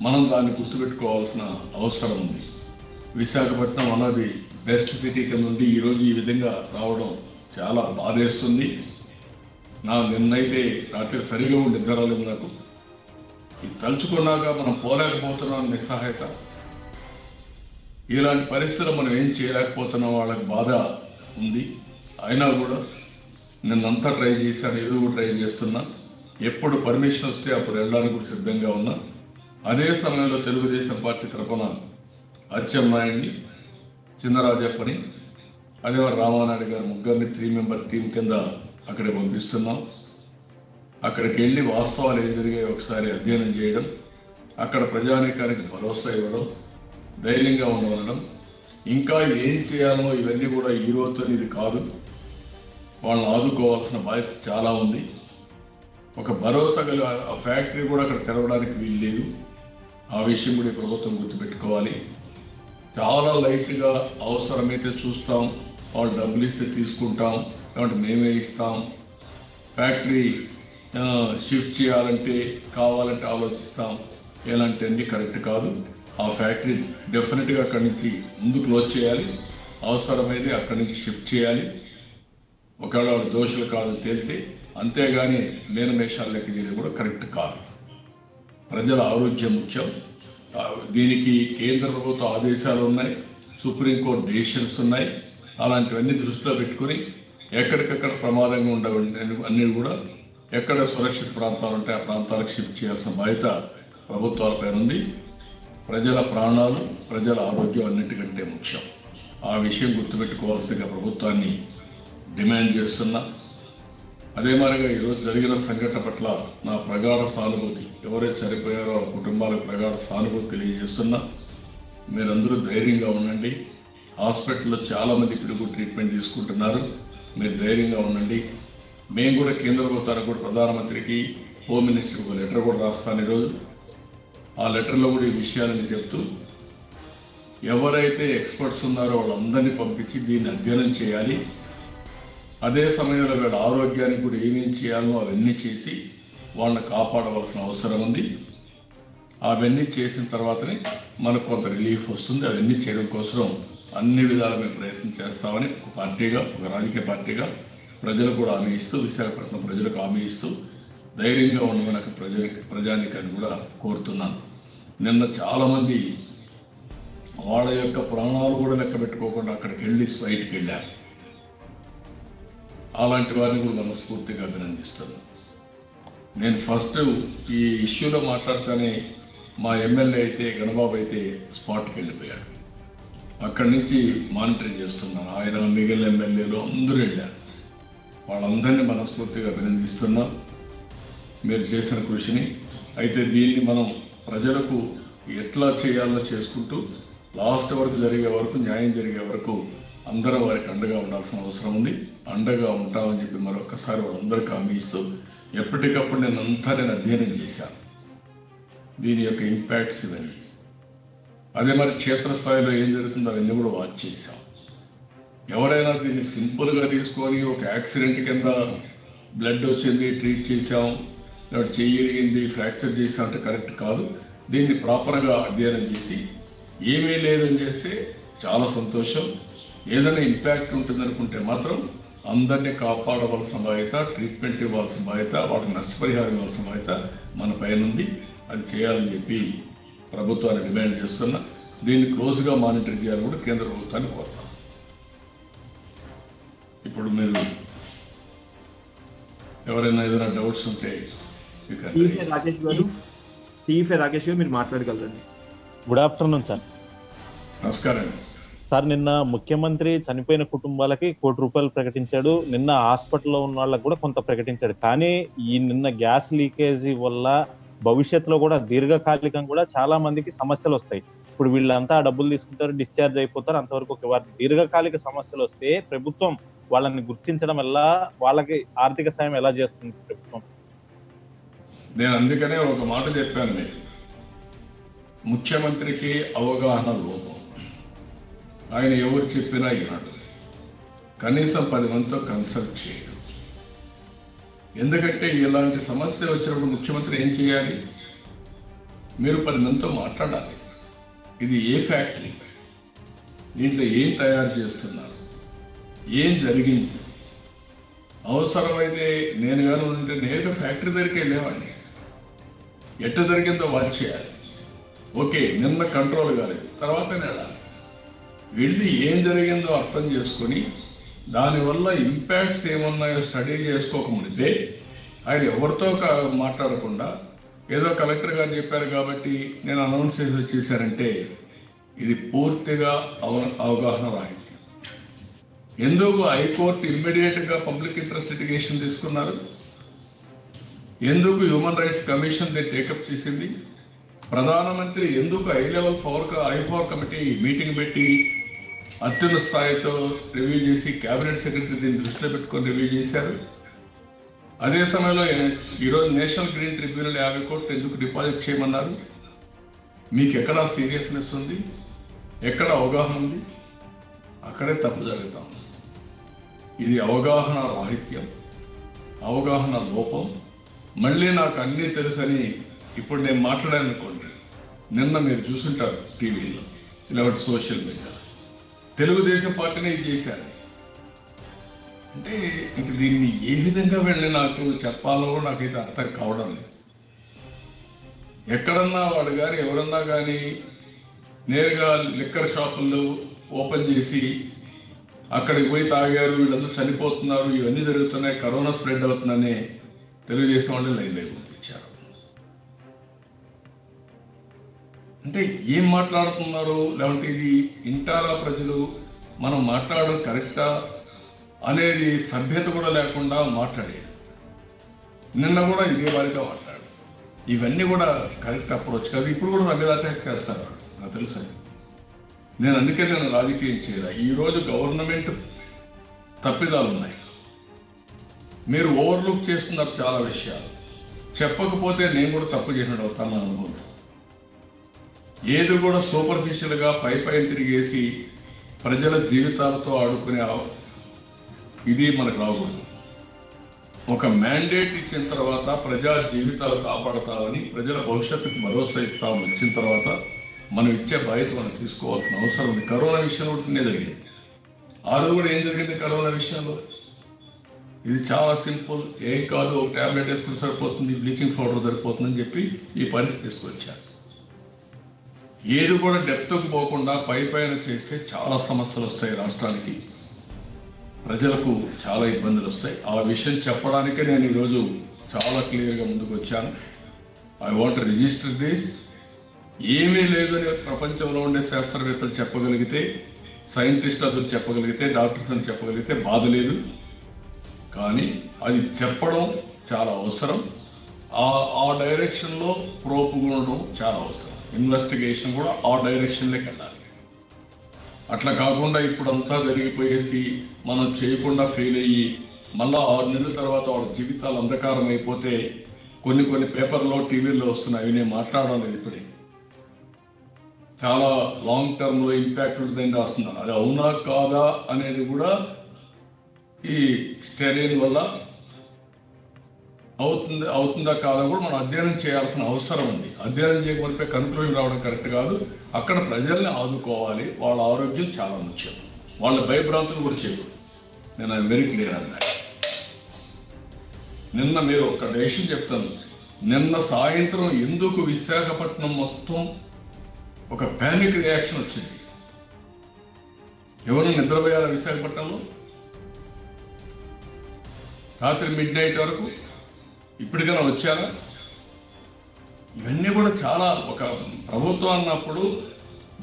మనం దాన్ని గుర్తుపెట్టుకోవాల్సిన అవసరం ఉంది. విశాఖపట్నం అన్నది బెస్ట్ సిటీ కింద నుండి ఈరోజు ఈ విధంగా రావడం చాలా బాధేస్తుంది. నిన్నైతే రాత్రి సరిగా ఉండి నిద్రలేదు నాకు. ఇది తలుచుకున్నాక మనం పోలేకపోతున్నాం, నిస్సహాయత. ఇలాంటి పరిస్థితులు మనం ఏం చేయలేకపోతున్నాం, వాళ్ళకి బాధ ఉంది. అయినా కూడా నిన్నంతా ట్రై చేశాను, ఎదురు కూడా ట్రై చేస్తున్నా. ఎప్పుడు పర్మిషన్ వస్తే అప్పుడు వెళ్ళడానికి కూడా సిద్ధంగా ఉన్నా. అదే సమయంలో తెలుగుదేశం పార్టీ తరఫున అచ్చెన్నాయుడిని, చిన్నరాజప్పని, అదే రామానాయుడు గారు ముగ్గురిని 3 మెంబర్ టీం కింద అక్కడే పంపిస్తున్నాం. అక్కడికి వెళ్ళి వాస్తవాలు ఏం జరిగాయో ఒకసారి అధ్యయనం చేయడం, అక్కడ ప్రజానీకానికి భరోసా ఇవ్వడం, ధైర్యంగా ఉండడం, ఇంకా ఏం చేయాలో ఇవన్నీ కూడా ఈ రోజుతో ఇది కాదు, వాళ్ళని ఆదుకోవాల్సిన బాధ్యత చాలా ఉంది. ఒక భరోసా కలిగి ఆ ఫ్యాక్టరీ కూడా అక్కడ తెరవడానికి వీలు లేదు. ఆ విషయం కూడా ఈ ప్రభుత్వం గుర్తుపెట్టుకోవాలి. చాలా లైట్గా అవసరమైతే చూస్తాం, వాళ్ళు డబ్బులు ఇస్తే తీసుకుంటాం, కాబట్టి మేమే ఇస్తాం. ఫ్యాక్టరీ షిఫ్ట్ చేయాలంటే కావాలంటే ఆలోచిస్తాం. ఎలాంటి అన్నీ కరెక్ట్ కాదు. ఆ ఫ్యాక్టరీ డెఫినెట్గా అక్కడి నుంచి ముందు క్లోజ్ చేయాలి, అవసరమైతే అక్కడి నుంచి షిఫ్ట్ చేయాలి, ఒకవేళ వాళ్ళు దోషులు కాదని తేలితే. అంతేగాని మేనమేషాలు లెక్క చేయడం కూడా కరెక్ట్ కాదు. ప్రజల ఆరోగ్యం ముఖ్యం. దీనికి కేంద్ర ప్రభుత్వ ఆదేశాలు ఉన్నాయి, సుప్రీంకోర్టు డెసిషన్స్ ఉన్నాయి. అలాంటివన్నీ దృష్టిలో పెట్టుకుని ఎక్కడికక్కడ ప్రమాదంగా ఉండవు అన్నీ కూడా ఎక్కడ సురక్షిత ప్రాంతాలు ఉంటే ఆ ప్రాంతాలకు షిఫ్ట్ చేయాల్సిన బాధ్యత ప్రభుత్వాలపై ఉంది. ప్రజల ప్రాణాలు, ప్రజల ఆరోగ్యం అన్నిటికంటే ముఖ్యం. ఆ విషయం గుర్తుపెట్టుకోవాల్సిందిగా ప్రభుత్వాన్ని డిమాండ్ చేస్తున్నా. అదే మాదిరిగా ఈరోజు జరిగిన సంఘటన పట్ల నా ప్రగాఢ సానుభూతి, ఎవరైతే చనిపోయారో ఆ కుటుంబాలకు ప్రగాఢ సానుభూతి తెలియజేస్తున్నా. మీరందరూ ధైర్యంగా ఉండండి. హాస్పిటల్లో చాలామంది ఇప్పుడు కూడా ట్రీట్మెంట్ తీసుకుంటున్నారు. మీరు ధైర్యంగా ఉండండి. మేము కూడా కేంద్ర ప్రభుత్వానికి కూడా ప్రధానమంత్రికి, హోమ్ మినిస్టర్కి ఒక లెటర్ కూడా రాస్తాను ఈరోజు. ఆ లెటర్లో కూడా ఈ విషయాలని చెప్తూ ఎవరైతే ఎక్స్పర్ట్స్ ఉన్నారో వాళ్ళందరినీ పంపించి దీన్ని అధ్యయనం చేయాలి. అదే సమయంలో వీళ్ళ ఆరోగ్యానికి కూడా ఏమేం చేయాలో అవన్నీ చేసి వాళ్ళని కాపాడవలసిన అవసరం ఉంది. అవన్నీ చేసిన తర్వాతనే మనకు కొంత రిలీఫ్ వస్తుంది. అవన్నీ చేయడం కోసం అన్ని విధాలు మేము ప్రయత్నం చేస్తామని ఒక పార్టీగా, ఒక రాజకీయ పార్టీగా ప్రజలకు కూడా హామీ ఇస్తూ, విశాఖపట్నం ప్రజలకు హామీ ఇస్తూ ధైర్యంగా ఉండమని ప్రజానికాన్ని కూడా కోరుతున్నాను. నిన్న చాలామంది వాళ్ళ యొక్క ప్రాణాలు కూడా లెక్క పెట్టుకోకుండా అక్కడికి వెళ్ళి స్వైట్కి వెళ్ళారు. అలాంటి వారిని కూడా మనస్ఫూర్తిగా అభినందిస్తాను. నేను ఫస్ట్ ఈ ఇష్యూలో మాట్లాడితేనే మా ఎమ్మెల్యే అయితే గణబాబు అయితే స్పాట్కి వెళ్ళిపోయాడు. అక్కడి నుంచి మానిటరింగ్ చేస్తున్నాను. ఆయన మిగిలిన ఎమ్మెల్యేలు అందరూ వెళ్ళారు. వాళ్ళందరినీ మనస్ఫూర్తిగా అభినందిస్తున్నాం మీరు చేసిన కృషిని. అయితే దీన్ని మనం ప్రజలకు ఎట్లా చేయాలో చేసుకుంటూ లాస్ట్ వరకు జరిగే వరకు, న్యాయం జరిగే వరకు అందరూ వారికి అండగా ఉండాల్సిన అవసరం ఉంది. అండగా ఉంటామని చెప్పి మరొకసారి వాళ్ళందరికీ హామీ ఇస్తూ ఎప్పటికప్పుడు నేను అధ్యయనం చేశాను దీని యొక్క ఇంపాక్ట్స్ ఇవన్నీ. అదే మరి క్షేత్రస్థాయిలో ఏం జరుగుతుందో అవన్నీ కూడా వాచ్ చేశాం. ఎవరైనా దీన్ని సింపుల్గా తీసుకొని ఒక యాక్సిడెంట్ కింద బ్లడ్ వచ్చింది ట్రీట్ చేశాం, లేదా చెయ్యి ఎరిగింది ఫ్రాక్చర్ చేసాం అంటే కరెక్ట్ కాదు. దీన్ని ప్రాపర్గా అధ్యయనం చేసి ఏమీ లేదని చేస్తే చాలా సంతోషం. ఏదైనా ఇంపాక్ట్ ఉంటుందనుకుంటే మాత్రం అందరినీ కాపాడవలసిన బాధ్యత, ట్రీట్మెంట్ ఇవ్వాల్సిన బాధ్యత, వాటికి నష్టపరిహారం ఇవ్వాల్సిన బాధ్యత మన పైన ఉంది. అది చేయాలని చెప్పి ప్రభుత్వాన్ని డిమాండ్ చేస్తున్నా. దీన్ని క్లోజ్గా మానిటర్ చేయాలని కూడా కేంద్ర ప్రభుత్వాన్ని కోరుతాం. ఇప్పుడు మీరు ఎవరైనా ఏదైనా డౌట్స్ ఉంటే రాకేష్ గారు మీరు మాట్లాడగలరండి. Good afternoon sir. నమస్కారం సార్. నిన్న ముఖ్యమంత్రి చనిపోయిన కుటుంబాలకి ₹1,00,00,000 ప్రకటించాడు. నిన్న హాస్పిటల్లో ఉన్న వాళ్ళకి కూడా కొంత ప్రకటించాడు. కానీ ఈ నిన్న గ్యాస్ లీకేజీ వల్ల భవిష్యత్తులో కూడా దీర్ఘకాలికంగా కూడా చాలా మందికి సమస్యలు వస్తాయి. ఇప్పుడు వీళ్ళంతా డబ్బులు తీసుకుంటారు, డిశ్చార్జ్ అయిపోతారు. అంతవరకు వారికి దీర్ఘకాలిక సమస్యలు వస్తే ప్రభుత్వం వాళ్ళని గుర్తించడం ఎలా, వాళ్ళకి ఆర్థిక సాయం ఎలా చేస్తుంది ప్రభుత్వం? నేను అందుకనే ఒక మాట చెప్పాను మీకు. ముఖ్యమంత్రికి అవగాహన లోపం. ఆయన ఎవరు చెప్పినా వినడు. కనీసం 10 మందితో కన్సల్ట్ చేయడు. ఎందుకంటే ఇలాంటి సమస్య వచ్చినప్పుడు ముఖ్యమంత్రి ఏం చేయాలి? మీరు 10 మందితో మాట్లాడాలి. ఇది ఏ ఫ్యాక్టరీ, దీంట్లో ఏం తయారు చేస్తున్నారు, ఏం జరిగింది. అవసరమైతే నేను కానీ ఉంటే నేరుగా ఫ్యాక్టరీ దగ్గరికి వెళ్ళేవాడిని. ఎట్ట జరిగిందో వాచ్ చేయాలి. ఓకే, నిన్న కంట్రోల్ కాలేదు, తర్వాత వెళ్ళాలి. వెళ్ళి ఏం జరిగిందో అర్థం చేసుకొని దానివల్ల ఇంపాక్ట్స్ ఏమున్నాయో స్టడీ చేసుకోకముందే ఆయన ఎవరితో మాట్లాడకుండా ఏదో కలెక్టర్ గారు చెప్పారు కాబట్టి నేను అనౌన్స్ చేసి వచ్చేసారంటే ఇది పూర్తిగా అవగాహన రాహిత్యం. ఎందుకు హైకోర్టు ఇమ్మీడియట్గా పబ్లిక్ ఇంట్రెస్ట్ లిటిగేషన్ తీసుకున్నారు? ఎందుకు హ్యూమన్ రైట్స్ కమిషన్ టేకప్ చేసింది? ప్రధానమంత్రి ఎందుకు హై పవర్ కమిటీ మీటింగ్ పెట్టి అత్యున్నత స్థాయితో రివ్యూ చేసి క్యాబినెట్ సెక్రటరీ దీన్ని దృష్టిలో పెట్టుకొని రివ్యూ చేశారు? అదే సమయంలో ఈరోజు నేషనల్ గ్రీన్ ట్రిబ్యునల్ 50 కోట్లు ఎందుకు డిపాజిట్ చేయమన్నారు? మీకు ఎక్కడ సీరియస్నెస్ ఉంది, ఎక్కడ అవగాహన ఉంది? అక్కడే తప్పు జరుగుతాం. ఇది అవగాహన రాహిత్యం, అవగాహన లోపం. మళ్ళీ నాకు అన్నీ తెలుసని ఇప్పుడు నేను మాట్లాడాను అనుకోండి. నిన్న మీరు చూసుంటారు టీవీలో, లేకపోతే సోషల్ మీడియా, తెలుగుదేశం పార్టీనే ఇది చేశారు. అంటే ఇంక దీన్ని ఏ విధంగా వెళ్ళి నాకు చెప్పాలో నాకైతే అర్థం కావడం లేదు. ఎక్కడన్నా వాడు కానీ ఎవరన్నా కానీ నేరుగా లిక్కర్ షాపుల్లో ఓపెన్ చేసి అక్కడికి పోయి తాగారు, వీళ్ళందరూ చనిపోతున్నారు, ఇవన్నీ జరుగుతున్నాయి, కరోనా స్ప్రెడ్ అవుతుందని తెలుగుదేశం వాళ్ళు లైన్ పంపించారు. అంటే ఏం మాట్లాడుతున్నారు, లేదంటే ఇది ఇంటారా ప్రజలు, మనం మాట్లాడడం కరెక్టా అనేది సభ్యత కూడా లేకుండా మాట్లాడేది. నిన్న కూడా ఇదే వారిగా మాట్లాడు. ఇవన్నీ కూడా కరెక్ట్ అప్రోచ్ కాదు. ఇప్పుడు కూడా నా మీద అటాక్ చేస్తారు, నాకు తెలుసు. నేను రాజకీయం చేయాలి. ఈరోజు గవర్నమెంట్ తప్పిదాలు ఉన్నాయి, మీరు ఓవర్లుక్ చేస్తున్నారు చాలా విషయాలు. చెప్పకపోతే నేను కూడా తప్పు చేసినట్టు అవుతాను నా అనుభవం. ఏది కూడా సూపర్ఫిషియల్గా పైన తిరిగేసి ప్రజల జీవితాలతో ఆడుకునే ఇది మనకు రాకూడదు. ఒక మ్యాండేట్ ఇచ్చిన తర్వాత ప్రజా జీవితాలు కాపాడతామని, ప్రజల భవిష్యత్తుకు భరోసా ఇస్తామని వచ్చిన తర్వాత మనం ఇచ్చే బాధ్యత మనం తీసుకోవాల్సిన అవసరం ఉంది. కరోనా విషయంలో కూడా జరిగింది. ఆ రోజు కూడా ఏం జరిగింది కరోనా విషయంలో? ఇది చాలా సింపుల్, ఏం కాదు, ఒక ట్యాబ్లెట్ వేసుకుని సరిపోతుంది, బ్లీచింగ్ పౌడర్ సరిపోతుందని చెప్పి ఈ పరిస్థితి తీసుకొచ్చారు. ఏది కూడా డెప్త్కు పోకుండా పైన చేస్తే చాలా సమస్యలు వస్తాయి, రాష్ట్రానికి ప్రజలకు చాలా ఇబ్బందులు వస్తాయి. ఆ విషయం చెప్పడానికే నేను ఈరోజు చాలా క్లియర్గా ముందుకు వచ్చాను. I want register this. ఏమీ లేదని ప్రపంచంలో ఉండే శాస్త్రవేత్తలు చెప్పగలిగితే, సైంటిస్ట్ అందరూ చెప్పగలిగితే, డాక్టర్స్ అని చెప్పగలిగితే బాధ లేదు. కానీ అది చెప్పడం చాలా అవసరం. ఆ డైరెక్షన్లో ప్రోపు ఉండడం చాలా అవసరం. ఇన్వెస్టిగేషన్ కూడా ఆ డైరెక్షన్లోకి వెళ్ళాలి. అట్లా కాకుండా ఇప్పుడంతా జరిగిపోయేసి మనం చేయకుండా ఫెయిల్ అయ్యి మళ్ళా 6 నెలల తర్వాత వాళ్ళ జీవితాలు అంధకారం అయిపోతే కొన్ని పేపర్లో టీవీల్లో వస్తున్నాయి, నేను మాట్లాడడం లేదు ఇప్పుడే. చాలా లాంగ్ టర్మ్లో ఇంపాక్ట్ ఉంటుందని రాస్తున్నారు. అది అవునా కాదా అనేది కూడా ఈ స్టెరైన్ వల్ల అవుతుందా కాదా కూడా మనం అధ్యయనం చేయాల్సిన అవసరం ఉంది. అధ్యయనం చేయకపోతే కన్క్లూజన్ రావడం కరెక్ట్ కాదు. అక్కడ ప్రజల్ని ఆదుకోవాలి, వాళ్ళ ఆరోగ్యం చాలా ముఖ్యం. వాళ్ళ భయభ్రాంతులు కూడా చేయకూడదు. నేను అది వెరీ క్లియర్ అన్నా. నిన్న మీరు ఒక డెసిషన్ చెప్తాను. నిన్న సాయంత్రం ఎందుకు విశాఖపట్నం మొత్తం ఒక ప్యానిక్ రియాక్షన్ వచ్చింది? ఎవరు నిద్రపోయారా విశాఖపట్నంలో? రాత్రి మిడ్నైట్ వరకు ఇప్పటికైనా వచ్చారా? ఇవన్నీ కూడా చాలా, ఒక ప్రభుత్వం అన్నప్పుడు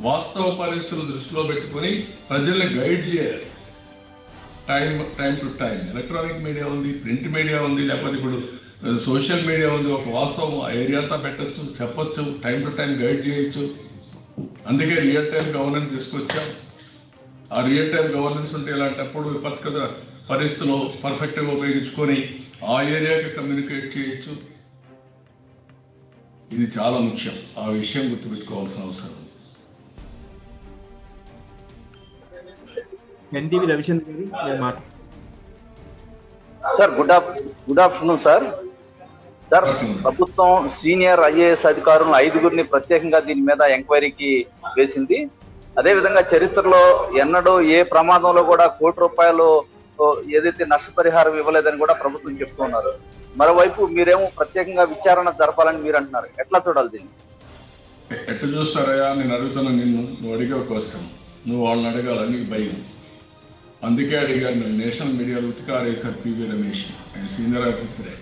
వాస్తవ పరిస్థితులు దృష్టిలో పెట్టుకొని ప్రజల్ని గైడ్ చేయాలి. Time to time electronic media ఉంది, ప్రింట్ మీడియా ఉంది, లేకపోతే ఇప్పుడు సోషల్ మీడియా ఉంది. ఒక వాస్తవం ఆ ఏరియా అంతా పెట్టచ్చు, చెప్పచ్చు, టైం టు టైం గైడ్ చేయొచ్చు. అందుకే రియల్ టైం గవర్నెన్స్ తీసుకొచ్చాం. ఆ రియల్ టైం గవర్నెన్స్ ఉంటే ఇలాంటప్పుడు విపత్కర పరిస్థితులు పర్ఫెక్ట్గా ఉపయోగించుకొని ఆ ఏరియాకి కమ్యూనికేట్ చేయొచ్చు. ఇది చాలా ముఖ్యం. ఆ విషయం గుర్తుపెట్టుకోవాల్సిన అవసరం ఉంది. ఎన్టీవీ రవిచంద్ర గారు మీరు మాట. Sir good afternoon sir. ప్రభుత్వం సీనియర్ ఐఏఎస్ అధికారులను 5గురిని ప్రత్యేకంగా దీని మీద ఎంక్వైరీకి వేసింది. అదేవిధంగా చరిత్రలో ఎన్నడూ ఏ ప్రమాదంలో కూడా ₹1 ఏదైతే నష్టపరిహారం ఇవ్వలేదని కూడా ప్రభుత్వం చెప్తూ ఉన్నారు. మరోవైపు మీరేమో ప్రత్యేకంగా విచారణ జరపాలని మీరు అంటున్నారు. ఎట్లా చూడాలి దీన్ని? ఎట్లా చూస్తారయ్యా? నేను అడుగుతున్నా నిన్ను. నువ్వు అడిగే క్వశ్చన్ నువ్వు వాళ్ళని అడగాలని భయం. అందుకే అడిగారు. నేను నేషనల్ మీడియాలో ఉతికారేశారు పివి రమేష్. ఆయన సీనియర్ ఆఫీసరే,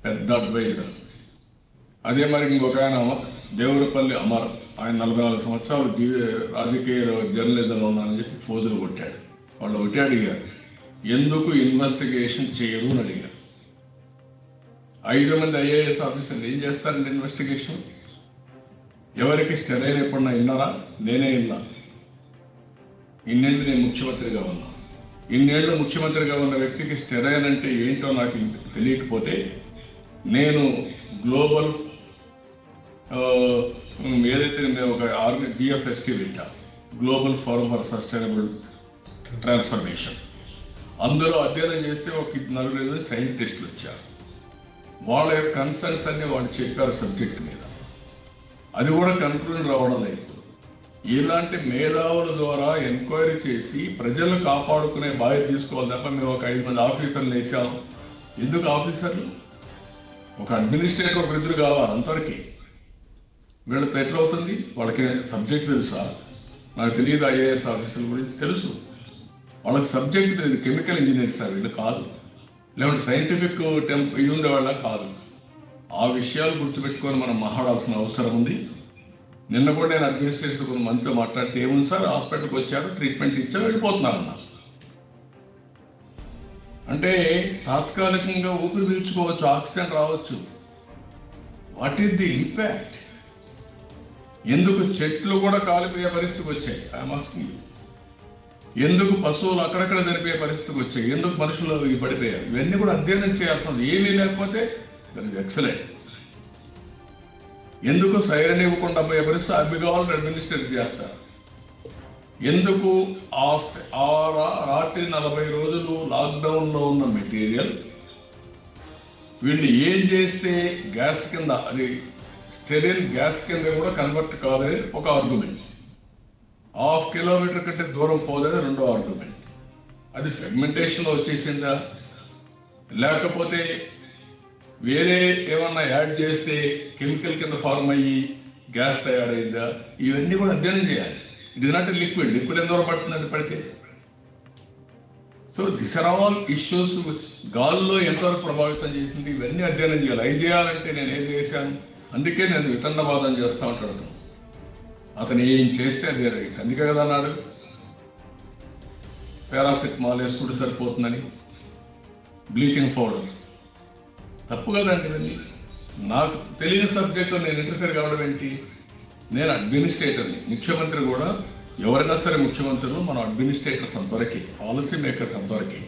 పెద్ద అడ్వైజర్. అదే మరి ఇంకొక ఆయన దేవురపల్లి అమర్, ఆయన 44 సంవత్సరాలు రాజకీయ జర్నలిజంలో ఉన్నానని చెప్పి ఫోజులు కొట్టాడు. వాళ్ళు ఒకటే అడిగారు, ఎందుకు ఇన్వెస్టిగేషన్ చేయరు అని అడిగారు. 5 మంది ఐఏఎస్ ఆఫీసర్లు ఏం చేస్తారండి ఇన్వెస్టిగేషన్? ఎవరికి స్టెరైన్ ఎప్పుడన్నా విన్నారా? నేనే విన్నా. ఇన్నేళ్ళు నేను ముఖ్యమంత్రిగా ఉన్నా. ఇన్నేళ్ళు ముఖ్యమంత్రిగా ఉన్న వ్యక్తికి స్టెరైన్ అంటే ఏంటో నాకు తెలియకపోతే నేను గ్లోబల్ ఏదైతే మేము ఒక GFST పెట్టా, global forum for sustainable transformation. అందులో అధ్యయనం చేస్తే ఒక 4 సైంటిస్టులు వచ్చారు. వాళ్ళ యొక్క కన్సర్న్స్ అన్ని వాళ్ళు చెప్పారు సబ్జెక్ట్ మీద. అది కూడా కన్క్లూజన్ రావడం లేదు. ఇలాంటి మేధావుల ద్వారా ఎంక్వైరీ చేసి ప్రజలు కాపాడుకునే బాధ్యత తీసుకోవాలి తప్ప మేము ఒక 5 మంది ఆఫీసర్లు వేసాం. ఎందుకు ఆఫీసర్లు? ఒక అడ్మినిస్ట్రేటర్ ఒక ఇద్దరు కావాలి అంతవరకు. వీళ్ళతో ఎట్లా అవుతుంది? వాళ్ళకి సబ్జెక్ట్ తెలుసా? నాకు తెలియదు. ఐఏఎస్ ఆఫీసర్ల గురించి తెలుసు, వాళ్ళకి సబ్జెక్ట్ తెలియదు. కెమికల్ ఇంజనీర్స్ సార్ వీళ్ళు కాదు, లేకుంటే సైంటిఫిక్ ఇది ఉండేవాళ్ళ కాదు. ఆ విషయాలు గుర్తుపెట్టుకొని మనం మాట్లాడాల్సిన అవసరం ఉంది. నిన్న కూడా నేను అడ్మినిస్ట్రేషన్ కొంత మందితో మాట్లాడితే ఏముంది సార్, హాస్పిటల్కి వచ్చారు, ట్రీట్మెంట్ ఇచ్చారు, వెళ్ళిపోతున్నారన్న. అంటే తాత్కాలికంగా ఊపిరి పీల్చుకోవచ్చు, ఆక్సిజన్ రావచ్చు. What is the impact? ఎందుకు చెట్లు కూడా కాలిపోయే పరిస్థితికి వచ్చాయి? I'm asking. ఎందుకు పశువులు అక్కడక్కడ జరిపే పరిస్థితికి వచ్చాయి? ఎందుకు మనుషులు పడిపోయారు? ఇవన్నీ కూడా అధ్యయనం చేయాల్సింది. ఏమీ లేకపోతే దట్ ఇస్ ఎక్సలెంట్. ఎందుకు సైరన్ ఇవ్వకుండా పోయే పరిస్థితి అభిగాలను అడ్మినిస్ట్రేట్ చేస్తారు? ఎందుకు ఆ రాత్రి 40 రోజులు లాక్డౌన్లో ఉన్న మెటీరియల్ వీళ్ళు ఏం చేస్తే గ్యాస్ కింద, అది స్టెరిల్ గ్యాస్ కింద కూడా కన్వర్ట్ కాదని ఒక ఆర్గ్యుమెంట్, 1/2 కిలోమీటర్ కంటే దూరం పోదని రెండో ఆర్గ్యుమెంట్. అది సెగ్మెంటేషన్లో వచ్చేసిందా, లేకపోతే వేరే ఏమన్నా యాడ్ చేస్తే కెమికల్ కింద ఫార్మ్ అయ్యి గ్యాస్ తయారైందా? ఇవన్నీ కూడా అధ్యయనం చేయాలి. It is not liquid. Liquid ఎంత దూరం పడుతుంది పడితే? So this are all issues. గాల్లో ఎంతవరకు ప్రభావితం చేసింది, ఇవన్నీ అధ్యయనం చేయాలి. అవి చేయాలంటే నేను ఏం చేశాను, అందుకే నేను వితండవాదం చేస్తా ఉంటాడు. అతను ఏం చేస్తే అదే రైట్. అందుకే కదా అన్నాడు పారాసిటమాల్ వేసుకుంటే సరిపోతుందని, బ్లీచింగ్ పౌడర్. తప్పు కదండి ఇవన్నీ. నాకు తెలియని సబ్జెక్టులో నేను ఇంటర్ఫియర్ కావడం ఏంటి? నేను అడ్మినిస్ట్రేటర్ని. ముఖ్యమంత్రి కూడా ఎవరైనా సరే ముఖ్యమంత్రులు మనం అడ్మినిస్ట్రేటర్స్ అంతవరకే, పాలసీ మేకర్స్ అంతవరకే.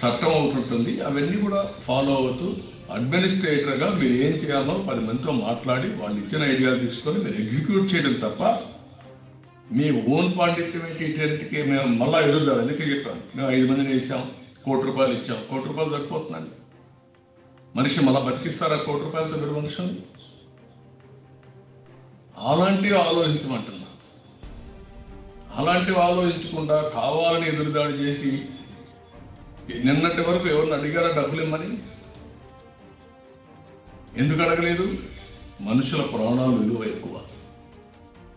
చట్టం ఒకటి ఉంటుంది, అవన్నీ కూడా ఫాలో అవుతూ అడ్మినిస్ట్రేటర్గా మీరు ఏం చేయాలో 10 మందితో మాట్లాడి వాళ్ళు ఇచ్చిన ఐడియాలు తీసుకొని మీరు ఎగ్జిక్యూట్ చేయడం తప్ప మీ ఓన్ పాండిత్యం ఏంటి ఇటన్నిటికీ మేము మళ్ళా ఎదురుదాం. ఎందుకే చెప్పాను, మేము 5 మందిని వేసాం, ₹1 ఇచ్చాం. ₹1 సరిపోతుందండి? మనిషి మళ్ళా బతికిస్తారా ₹1 మీరు మనుషులు? అలాంటివి ఆలోచించమంటున్నా. అలాంటివి ఆలోచించకుండా కావాలని ఎదురుదాడి చేసి, నిన్నటి వరకు ఎవరిని అడిగారా డబ్బులు ఇమ్మని? ఎందుకు అడగలేదు? మనుషుల ప్రాణాలు విలువ ఎక్కువ.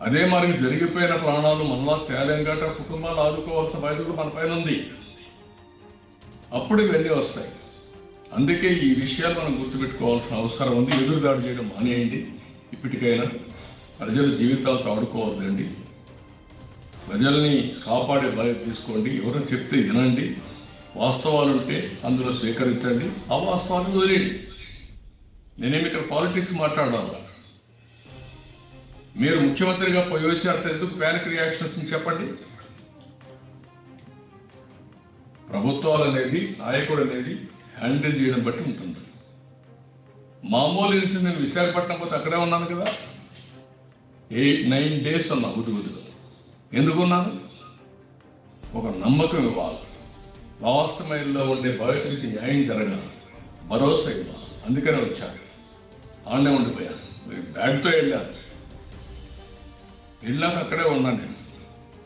అదే మరి జరిగిపోయిన ప్రాణాలు మళ్ళా తేలంగాట కుటుంబాలు ఆదుకోవాల్సిన బాధ్యత మన పైన ఉంది. అప్పుడు ఇవన్నీ వస్తాయి. అందుకే ఈ విషయాలు మనం గుర్తుపెట్టుకోవాల్సిన అవసరం ఉంది. ఎదురుదాడి చేయడం మానేయండి. ఇప్పటికైనా ప్రజల జీవితాలతో ఆడుకోవద్దండి. ప్రజల్ని కాపాడే బాధ్యత తీసుకోండి. ఎవరో చెప్తే వినండి. వాస్తవాలు ఉంటే అందులో స్వీకరించండి, అవాస్తవాలు వదిలేయండి. నేనేమి ఇక్కడ పాలిటిక్స్ మాట్లాడాలి. మీరు ముఖ్యమంత్రిగా పోయి వచ్చారు, ఎందుకు ప్యానిక్ రియాక్షన్ వచ్చింది చెప్పండి? ప్రభుత్వాలు అనేది, నాయకుడు అనేది హ్యాండిల్ చేయడం బట్టి ఉంటుంది. మామూలు ఇన్సిడెంట్, నేను విశాఖపట్నం పోతే అక్కడే ఉన్నాను కదా, 8-9 days ఉన్నా బుద్ధిగా. ఎందుకున్నాను? ఒక నమ్మకం ఇవ్వాలి, వాస్తవంలో ఉండే బాధితులకి న్యాయం జరగాలి, భరోసా ఇవ్వాలి. అందుకనే వచ్చాను, ఆడనే ఉండిపోయాను. బ్యాగ్తో వెళ్ళాక అక్కడే ఉన్నాను నేను.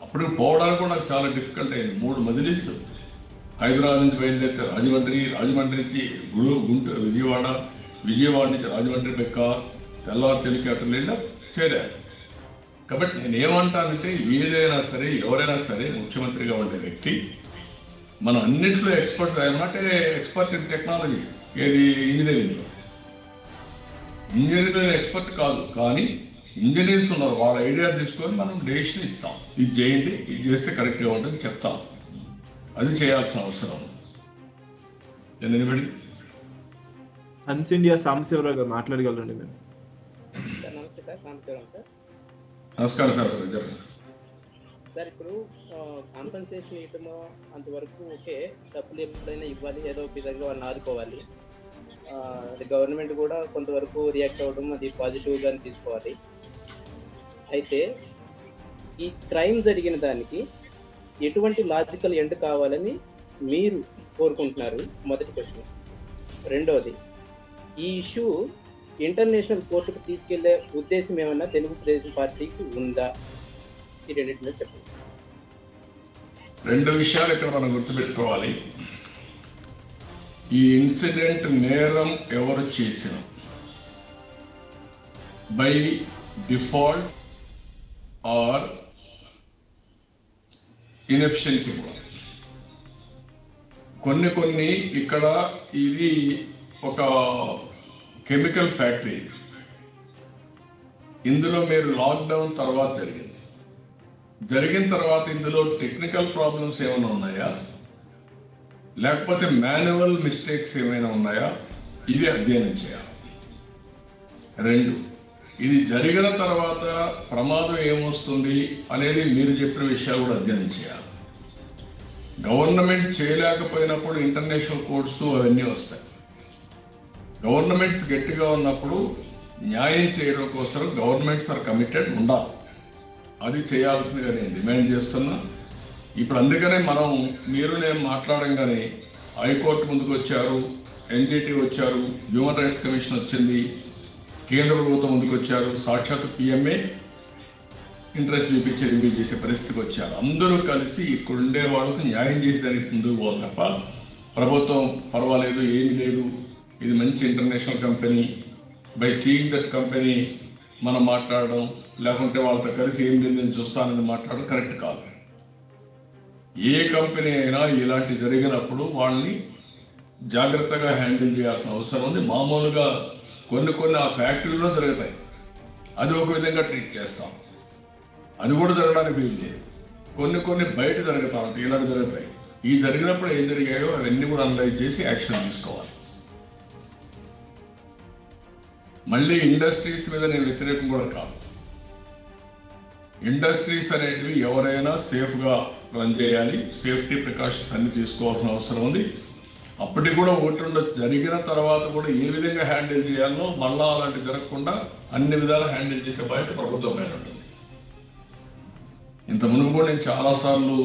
అప్పుడు పోవడానికి కూడా నాకు చాలా డిఫికల్ట్ అయింది. 3 మజిలీస్ హైదరాబాద్ నుంచి బయలుదేరితే రాజమండ్రి నుంచి గుంటూరు, విజయవాడ నుంచి రాజమండ్రి బెక్క, తెల్లవారు హెలికాప్టర్లు వెళ్ళా చేరారు. కాబట్టి నేను ఏమంటానంటే, ఏదైనా సరే ఎవరైనా సరే ముఖ్యమంత్రిగా ఉండే వ్యక్తి మనం అన్నింటిలో ఎక్స్పర్ట్. అంటే ఎక్స్పర్ట్ ఇన్ టెక్నాలజీ, ఏది ఇంజనీరింగ్లో. ఇంజనీరింగ్లో ఎక్స్పర్ట్ కాదు, కానీ ఇంజనీర్స్ ఉన్నారు, వాళ్ళ ఐడియా తీసుకొని మనం డెసిషన్ ఇస్తాం. ఇది చేయండి, ఇది చేస్తే కరెక్ట్గా ఉంటుంది చెప్తాం. అది చేయాల్సిన అవసరం. ఎనిబడి హన్స్ ఇండియా సాంబశివరావు గారు మాట్లాడగలరండి మేము. నమస్తే సార్, సాంబశివరావు సార్. నమస్కారం సార్. సార్, ఇప్పుడు కాంపెన్సేషన్ ఇవ్వటము అంతవరకు ఓకే, డబ్బులు ఎప్పుడైనా ఇవ్వాలి, ఏదో ఒక విధంగా వాళ్ళని ఆదుకోవాలి. అది గవర్నమెంట్ కూడా కొంతవరకు రియాక్ట్ అవ్వడం, అది పాజిటివ్గా తీసుకోవాలి. అయితే ఈ క్రైమ్ జరిగిన దానికి ఎటువంటి లాజికల్ ఎండ్ కావాలని మీరు కోరుకుంటున్నారు? మొదటి క్వశ్చన్. రెండవది, ఈ ఇష్యూ ఇంటర్నేషనల్ కోర్టుకు తీసుకెళ్లే ఉద్దేశం ఏమన్నా తెలుగుదేశం పార్టీకి ఉందా? ఈ రెండింటిలో చెప్పండి. 2 విషయాలు ఇక్కడ మనం గుర్తుపెట్టుకోవాలి. ఈ ఇన్సిడెంట్ నేరం ఎవరు చేసిన, బై డిఫాల్ట్ ఆర్ ఇన్ఎఫిషియన్సీ కూడా. కొన్ని ఇక్కడ ఇది ఒక కెమికల్ ఫ్యాక్టరీ. ఇందులో మీరు లాక్డౌన్ తర్వాత జరిగిన తర్వాత ఇందులో టెక్నికల్ ప్రాబ్లమ్స్ ఏమైనా ఉన్నాయా, లేకపోతే మాన్యువల్ మిస్టేక్స్ ఏమైనా ఉన్నాయా, ఇవి అధ్యయనం చేయాలి. 2, ఇది జరిగిన తర్వాత ప్రమాదం ఏమొస్తుంది అనేది మీరు చెప్పిన విషయాలు కూడా అధ్యయనం చేయాలి. గవర్నమెంట్ చేయలేకపోయినప్పుడు ఇంటర్నేషనల్ కోర్ట్స్ అవన్నీ వస్తాయి. గవర్నమెంట్స్ గట్టిగా ఉన్నప్పుడు న్యాయం చేయడం కోసం గవర్నమెంట్స్ ఆర్ కమిటెడ్ ఉండాలి. అది చేయాల్సిందిగా నేను డిమాండ్ చేస్తున్నా. ఇప్పుడు అందుకనే మీరు నేను మాట్లాడంగానే హైకోర్టు ముందుకు వచ్చారు, ఎన్జిటి వచ్చారు, హ్యూమన్ రైట్స్ కమిషన్ వచ్చింది, కేంద్ర ప్రభుత్వం ముందుకు వచ్చారు, సాక్షాత్ పిఎంఏ ఇంట్రెస్ట్ చూపించి రివ్యూ చేసే పరిస్థితికి వచ్చారు. అందరూ కలిసి ఇక్కడ ఉండే వాళ్ళకు న్యాయం చేసేదానికి ముందుకు పోవాలి తప్ప ప్రభుత్వం పర్వాలేదు, ఏమీ లేదు, ఇది మంచి international company, by seeing that company మనం మాట్లాడడం, లేకుంటే వాళ్ళతో కలిసి ఏం లేదని చూస్తానని మాట్లాడడం కరెక్ట్ కాదు. ఏ కంపెనీ అయినా ఇలాంటి జరిగినప్పుడు వాళ్ళని జాగ్రత్తగా హ్యాండిల్ చేయాల్సిన అవసరం ఉంది. మామూలుగా కొన్ని ఆ ఫ్యాక్టరీలో జరుగుతాయి, అది ఒక విధంగా ట్రీట్ చేస్తాం, అది కూడా జరగడానికి వీలు. కొన్ని బయట జరుగుతూ ఉంటాయి, ఇలాంటి జరుగుతాయి. ఈ జరిగినప్పుడు ఏం జరిగాయో అవన్నీ కూడా అనలైజ్ చేసి యాక్షన్ తీసుకోవాలి. మళ్ళీ ఇండస్ట్రీస్ మీద నేను వ్యతిరేకం కూడా కాదు. ఇండస్ట్రీస్ అనేటివి ఎవరైనా సేఫ్గా రన్ చేయాలి, సేఫ్టీ ప్రికాషన్స్ అన్ని తీసుకోవాల్సిన అవసరం ఉంది. అప్పటికి కూడా జరిగిన తర్వాత కూడా ఏ విధంగా హ్యాండిల్ చేయాలో మళ్ళా అలాంటి జరగకుండా అన్ని విధాలు హ్యాండిల్ చేసే బాధ్యత ప్రభుత్వం మీద ఉంటుంది. ఇంత మునుపు కూడా నేను చాలాసార్లు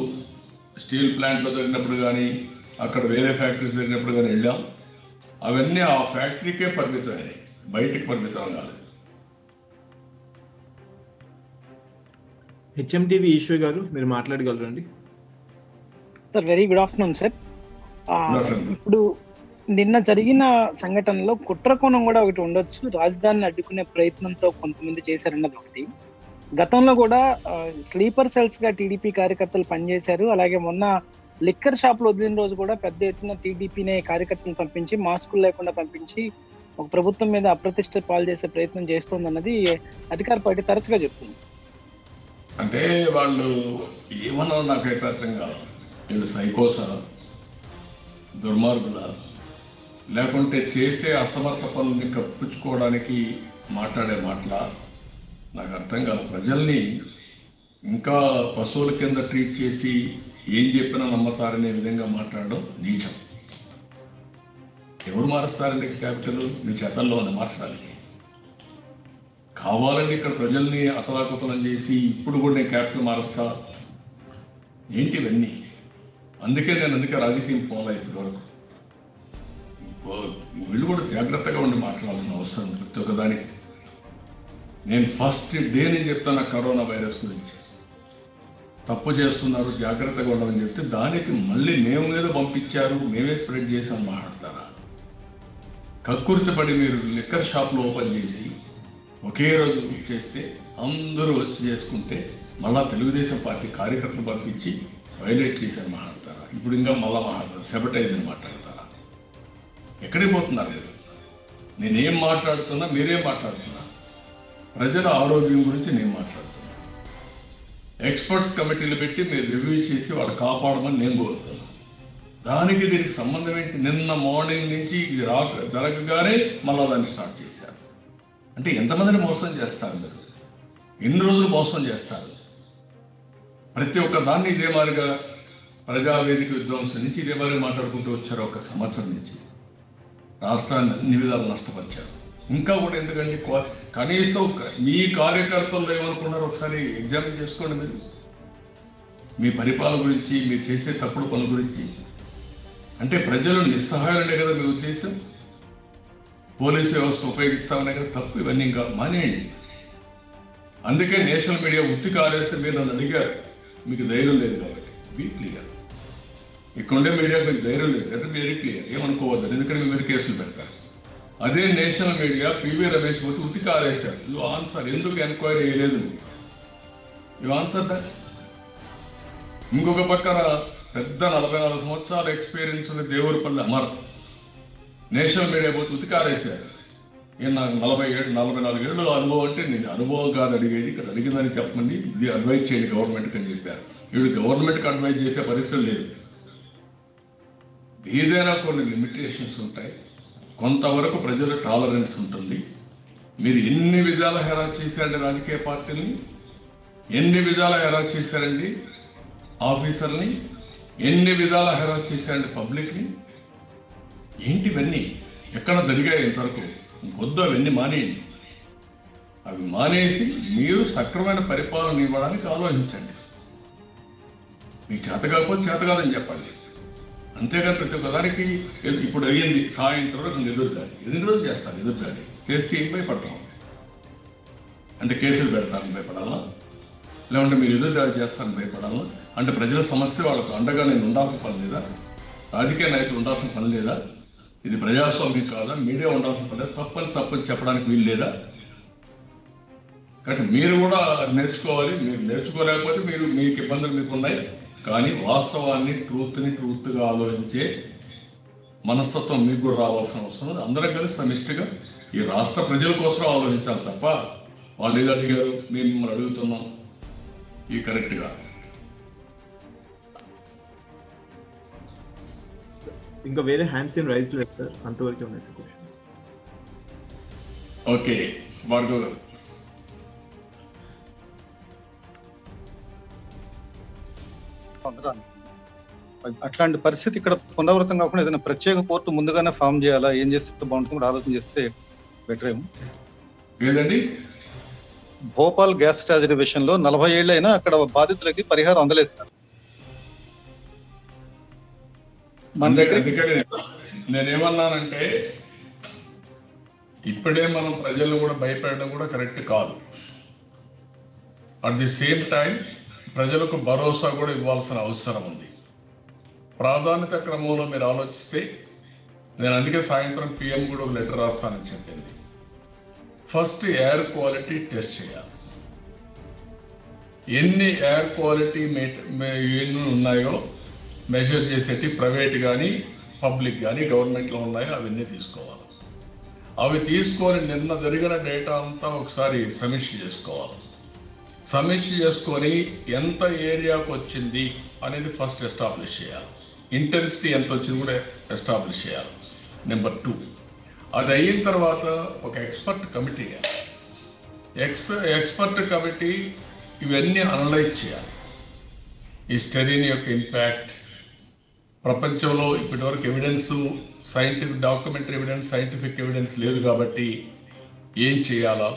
స్టీల్ ప్లాంట్లో జరిగినప్పుడు కానీ అక్కడ వేరే ఫ్యాక్టరీస్ జరిగినప్పుడు కానీ వెళ్ళాం. అవన్నీ ఆ ఫ్యాక్టరీకే పరిమితమైనవి, బయటికి పరిమితం కాలేదు. హెచ్ఎంటీవీ ఈశ్వర్ గారు, మీరు మాట్లాడగలరండి? Sir, very good afternoon sir. ఇప్పుడు నిన్న జరిగిన సంఘటనలో కుట్రకోణం కూడా ఒకటి ఉండొచ్చు. రాజధానిని అడ్డుకునే ప్రయత్నంతో కొంతమంది చేశారన్నది ఒకటి. గతంలో కూడా స్లీపర్ సెల్స్ గా టీడీపీ కార్యకర్తలు పనిచేశారు. అలాగే మొన్న లిక్కర్ షాపులు వదిలిన రోజు కూడా పెద్ద ఎత్తున టీడీపీనే కార్యకర్తలు పంపించి, మాస్కులు లేకుండా పంపించి ఒక ప్రభుత్వం మీద అప్రతిష్ట పాలు చేసే ప్రయత్నం చేస్తోందన్నది అధికార పార్టీ తరచుగా చెప్తుంది. అంటే వాళ్ళు ఏమన్నా నాకైతే అర్థం కాదు. వీళ్ళు సైకోసా, దుర్మార్గుల, లేకుంటే చేసే అసమర్థ పనుల్ని కప్పించుకోవడానికి మాట్లాడే మాటల నాకు అర్థం కాదు. ప్రజల్ని ఇంకా పశువుల కింద ట్రీట్ చేసి ఏం చెప్పినా నమ్మతారనే విధంగా మాట్లాడడం నీచం. ఎవరు మారుస్తారండి క్యాపిటల్? మీ చేతల్లో ఉంది మార్చడానికి. కావాలని ఇక్కడ ప్రజల్ని అతలాకుతలం చేసి ఇప్పుడు కూడా నేను క్యాపిటల్ మారుస్తా ఏంటి ఇవన్నీ? అందుకే రాజకీయం పోలే ఇప్పటి వరకు. వీళ్ళు కూడా జాగ్రత్తగా ఉండి మాట్లాడాల్సిన అవసరం ప్రతి ఒక్కదానికి. నేను ఫస్ట్ డే నేను చెప్తాను కరోనా వైరస్ గురించి. తప్పు చేస్తున్నారు, జాగ్రత్తగా ఉండమని చెప్తే దానికి మళ్ళీ మేము ఏదో పంపించారు, మేమే స్ప్రెడ్ చేసామని మాట్లాడతారా? కక్కుర్తిపడి మీరు లిక్కర్ షాప్లో ఓపెన్ చేసి ఒకే రోజు చేస్తే అందరూ వచ్చి చేసుకుంటే మళ్ళా తెలుగుదేశం పార్టీ కార్యకర్తలు పంపించి వైలేట్ చేశారు మాట్లాడతారా? ఇప్పుడు ఇంకా మళ్ళా మాట్లాడతారు, సెబటైజ్ అని మాట్లాడతారా? ఎక్కడికి పోతున్నారు లేదు? నేనేం మాట్లాడుతున్నా, మీరేం మాట్లాడుతున్నా? ప్రజల ఆరోగ్యం గురించి నేను మాట్లాడుతున్నా. ఎక్స్పర్ట్స్ కమిటీలు పెట్టి మీరు రివ్యూ చేసి వాళ్ళు కాపాడమని నేను కోరుతున్నా. దానికి దీనికి సంబంధం ఏంటి? నిన్న మార్నింగ్ నుంచి ఇది జరగగానే మళ్ళా దాన్ని స్టార్ట్ చేశారు. అంటే ఎంతమందిని మోసం చేస్తారు మీరు? ఎన్ని రోజులు మోసం చేస్తారు? ప్రతి ఒక్క దాన్ని ఇదే మాదిరిగా ప్రజావేదిక విధ్వంసం నుంచి ఇదే మాదిరిగా మాట్లాడుకుంటూ వచ్చారు. ఒక సంవత్సరం నుంచి రాష్ట్రాన్ని అన్ని విధాలు నష్టపరిచారు. ఇంకా కూడా ఎందుకండి? కనీసం మీ కార్యకర్తలు ఏమనుకున్నారు ఒకసారి ఎగ్జామిన్ చేసుకోండి. మీరు మీ పరిపాలన గురించి, మీరు చేసే తప్పుడు పనుల గురించి. అంటే ప్రజలు నిస్సహాయాలనే కదా మీ ఉద్దేశం? పోలీసు వ్యవస్థ ఉపయోగిస్తామనే కదా? తప్పు. ఇవన్నీ ఇంకా మానేయండి. అందుకే నేషనల్ మీడియా ఉత్తి కాలేస్తే మీరు నన్ను అడిగారు, మీకు ధైర్యం లేదు కాబట్టి. Be clear. ఇక్కడుండే మీడియా మీకు ధైర్యం లేదు అంటే వెరీ క్లియర్, ఏమనుకోవద్దు. ఎందుకంటే మీరు కేసులు పెడతారు. అదే నేషనల్ మీడియా పివి రమేష్ పోతే ఉత్తి కాలేశారు. You answer. ఎందుకు ఎంక్వైరీ చేయలేదు? You answer that. ఇంకొక పక్కన పెద్ద 44 సంవత్సరాల ఎక్స్పీరియన్స్ ఉంది దేవుడిపల్లి అమర్. నేషనల్ మీడియా పోతే ఉతికారేశారు. ఈయన నాకు 44 ఏళ్ళు అనుభవం. అంటే నేను అనుభవం కాదు అడిగేది, ఇక్కడ అడిగిందని చెప్పండి, ఇది అడ్వైజ్ చేయండి గవర్నమెంట్కి అని చెప్పారు. వీడు గవర్నమెంట్కి అడ్వైజ్ చేసే పరిస్థితులు లేదు. ఏదైనా కొన్ని లిమిటేషన్స్ ఉంటాయి, కొంతవరకు ప్రజల టాలరెన్స్ ఉంటుంది. మీరు ఎన్ని విధాల హెరాస్ చేశారండి రాజకీయ పార్టీని, ఎన్ని విధాల హెరాస్ చేశారండి ఆఫీసర్ని, ఎన్ని విధాల హెరాస్ చేశారండి పబ్లిక్ని. ఏంటి ఇవన్నీ ఎక్కడ జరిగాయి ఇంతవరకు? వద్దు, అవన్నీ మానేయండి. అవి మానేసి మీరు సక్రమైన పరిపాలన ఇవ్వడానికి ఆలోచించండి. మీకు చేత కాకపోతే చేత కాదని చెప్పండి. అంతేగాని ప్రతి ఒక్కదానికి ఇప్పుడు అయ్యింది సాయంత్రం రోజు ఎదురుదాడి, ఎన్ని రోజులు చేస్తారు ఎదురుదాడి చేస్తే ఏం భయపడతాం? అంటే కేసులు పెడతారని భయపడాలా, లేకుంటే మీరు ఎదురుదాడి చేస్తారని భయపడాలా? అంటే ప్రజల సమస్య వాళ్ళకు అండగా నేను ఉండాల్సిన పని లేదా? రాజకీయ నాయకులు ఉండాల్సిన పని లేదా? ఇది ప్రజాస్వామ్యం కాదా? మీడియా ఉండాల్సిన పని లేదా? తప్పని చెప్పడానికి వీలు లేదా? కాబట్టి మీరు కూడా నేర్చుకోవాలి. మీరు నేర్చుకోలేకపోతే మీకు ఇబ్బందులు మీకు ఉన్నాయి. కానీ వాస్తవాన్ని ట్రూత్గా ఆలోచించే మనస్తత్వం మీకు కూడా రావాల్సిన అవసరం ఉంది. అందరం కలిసి సమిష్టిగా ఈ రాష్ట్ర ప్రజల కోసం ఆలోచించాలి తప్ప వాళ్ళు ఏదో అడిగారు మేము మిమ్మల్ని అడుగుతున్నాం ఇది కరెక్ట్గా. ఇంకా వేరే హ్యాండ్స్ ఏం రైజ్ లేదు సార్, అంతవరకు ఉన్నాయి సార్ క్వశ్చన్. ఓకే భార్గవ్ గారు. అట్లాంటి పరిస్థితి ఇక్కడ పునరావృతం కాకుండా ఏదైనా ప్రత్యేక కోర్టు ముందుగానే ఫామ్ చేయాలా, ఏం చేస్తే బాగుంటుంది కూడా ఆలోచన చేస్తే బెటర్ ఏమో. ఏదండి భోపాల్ గ్యాస్ ట్రాజడీ విషయంలో 40 ఏళ్ళైనా అక్కడ బాధితులకి పరిహారం అందలేదు సార్. మన దగ్గర నేనేమన్నానంటే ఇప్పుడే మనం ప్రజలు కూడా భయపడడం కూడా కరెక్ట్ కాదు. అట్ ది సేమ్ టైం ప్రజలకు భరోసా కూడా ఇవ్వాల్సిన అవసరం ఉంది. ప్రాధాన్యత క్రమంలో మీరు ఆలోచిస్తే నేను అందుకే సాయంత్రం PM కూడా ఒక లెటర్ రాస్తానని చెప్పింది. ఫస్ట్ ఎయిర్ క్వాలిటీ టెస్ట్ చేయాలి. ఎన్ని ఎయిర్ క్వాలిటీ ఎన్ని ఉన్నాయో మెజర్ చేసేటి ప్రైవేట్ కానీ పబ్లిక్ కానీ గవర్నమెంట్లో ఉన్నాయో అవన్నీ తీసుకోవాలి. అవి తీసుకొని నిన్న జరిగిన డేటా అంతా ఒకసారి సమీక్ష చేసుకోవాలి. సమీక్ష చేసుకొని ఎంత ఏరియాకు వచ్చింది అనేది ఫస్ట్ ఎస్టాబ్లిష్ చేయాలి. ఇంటెన్సిటీ ఎంత వచ్చింది కూడా ఎస్టాబ్లిష్ చేయాలి. నెంబర్ 2, అది అయిన తర్వాత ఒక ఎక్స్పర్ట్ కమిటీ ఎక్స్పర్ట్ కమిటీ ఇవన్నీ అనలైజ్ చేయాలి. ఈ స్టెరీన్ యొక్క ఇంపాక్ట్ ప్రపంచంలో ఇప్పటివరకు evidence, scientific documentary evidence, scientific evidence లేదు కాబట్టి ఏం చేయాలా,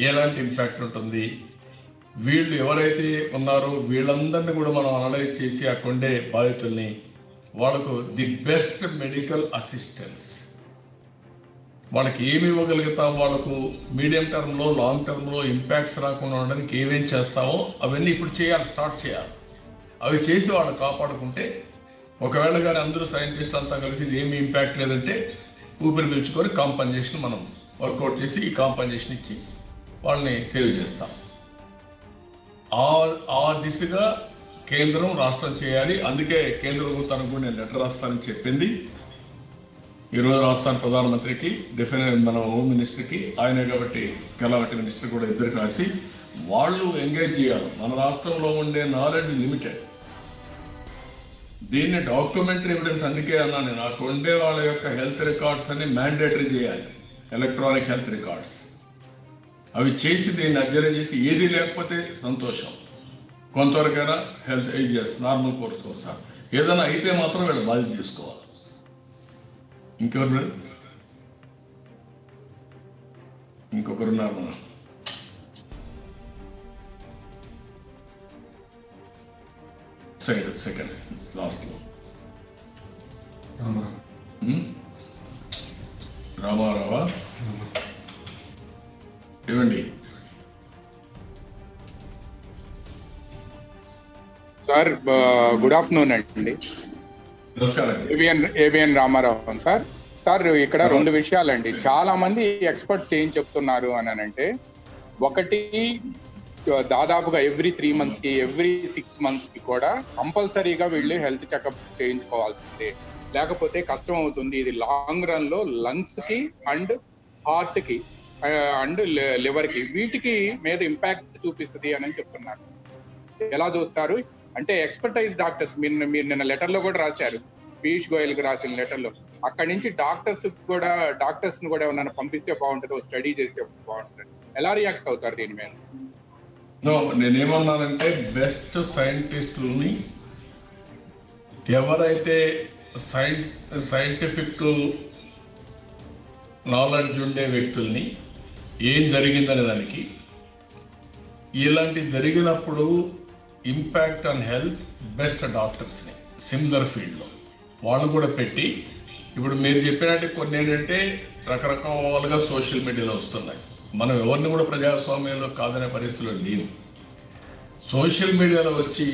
ఎలాంటి ఇంపాక్ట్ ఉంటుంది, వీళ్ళు ఎవరైతే ఉన్నారో వీళ్ళందరినీ కూడా మనం అనలైజ్ చేసి అక్కడ ఉండే బాధితుల్ని వాళ్ళకు ది బెస్ట్ మెడికల్ అసిస్టెన్స్, వాళ్ళకి ఏమి ఇవ్వగలుగుతాం, వాళ్ళకు మీడియం టర్మ్లో లాంగ్ టర్మ్లో ఇంపాక్ట్స్ రాకుండా ఉండడానికి ఏమేం చేస్తామో అవన్నీ ఇప్పుడు చేయాలి, స్టార్ట్ చేయాలి. అవి చేసి వాళ్ళు కాపాడుకుంటే ఒకవేళ కానీ అందరూ సైంటిస్ట్ అంతా కలిసి ఇది ఏమి ఇంపాక్ట్ లేదంటే ఊపిరి పీల్చుకొని కాంపన్సేషన్ మనం వర్కౌట్ చేసి ఈ కాంపన్సేషన్ ఇచ్చి వాళ్ళని సేవ్ చేస్తాం. ఆ దిశగా కేంద్రం రాష్ట్రం చేయాలి. అందుకే కేంద్ర ప్రభుత్వానికి కూడా నేను లెటర్ రాస్తానని చెప్పింది. ఈరోజు రాష్ట్రాన్ని ప్రధానమంత్రికి, డెఫినెట్ మన హోమ్ మినిస్టర్కి, ఆయనే కాబట్టి కెలామిటీ మినిస్టర్ కూడా ఇద్దరికి రాసి వాళ్ళు ఎంగేజ్ చేయాలి. మన రాష్ట్రంలో ఉండే నాలెడ్జ్ లిమిటెడ్. దీన్ని డాక్యుమెంటరీ ఎవిడెన్స్ అందుకే అన్నా నేను అక్కడ ఉండే వాళ్ళ యొక్క హెల్త్ రికార్డ్స్ అన్ని మ్యాండేటరీ చేయాలి, ఎలక్ట్రానిక్ హెల్త్ రికార్డ్స్. అవి చేసి దీన్ని అధ్యయనం చేసి ఏది లేకపోతే సంతోషం, కొంతవరకైనా హెల్త్ ఏజెస్ నార్మల్ కోర్స్కి వస్తారు. ఏదైనా అయితే మాత్రం వీళ్ళు బాధ్యత తీసుకోవాలి. ఇంకొకరున్నారు మనం సెకండ్ లాస్ట్ లో రామారావా ఇవ్వండి సార్. గుడ్ ఆఫ్టర్నూన్ అండి. ABN Ramarao sir. సార్ ఇక్కడ 2 విషయాలండి. చాలా మంది ఎక్స్పర్ట్స్ ఏం చెప్తున్నారు అని అంటే, ఒకటి దాదాపుగా ఎవ్రీ 3 months కి, ఎవ్రీ 6 months కి కూడా కంపల్సరీగా వీళ్ళు హెల్త్ చెకప్ చేయించుకోవాల్సిందే, లేకపోతే కష్టం అవుతుంది. ఇది లాంగ్ రన్ లో లంగ్స్ కి అండ్ హార్ట్ కి అండ్ లివర్ కి వీటికి మీద ఇంపాక్ట్ చూపిస్తుంది అని చెప్తున్నారు. ఎలా చూస్తారు అంటే ఎక్స్పర్టైజ్ డాక్టర్స్, మీరు నిన్న లెటర్ లో కూడా రాశారు, పీయూష్ గోయల్ కి రాసిన లెటర్ లో అక్కడి నుంచి డాక్టర్స్ ని కూడా ఏమన్నా పంపిస్తే బాగుంటుంది, స్టడీ చేస్తే బాగుంటుంది. ఎలా రియాక్ట్ అవుతారు దీని మీద? నేనేమన్నానంటే బెస్ట్ సైంటిస్టులని, ఎవరైతే సైంటిఫిక్ నాలెడ్జ్ ఉండే వ్యక్తుల్ని ఏం జరిగిందనే దానికి, ఇలాంటి జరిగినప్పుడు ఇంపాక్ట్ ఆన్ హెల్త్ బెస్ట్ డాక్టర్స్ని సిమిలర్ ఫీల్డ్లో వాళ్ళు కూడా పెట్టి, ఇప్పుడు మీరు చెప్పినట్టు కొన్ని ఏంటంటే రకరకాలుగా సోషల్ మీడియాలో వస్తున్నాయి. మనం ఎవరిని కూడా ప్రజాస్వామ్యంలో కాదనే పరిస్థితుల్లో లేవు. సోషల్ మీడియాలో వచ్చి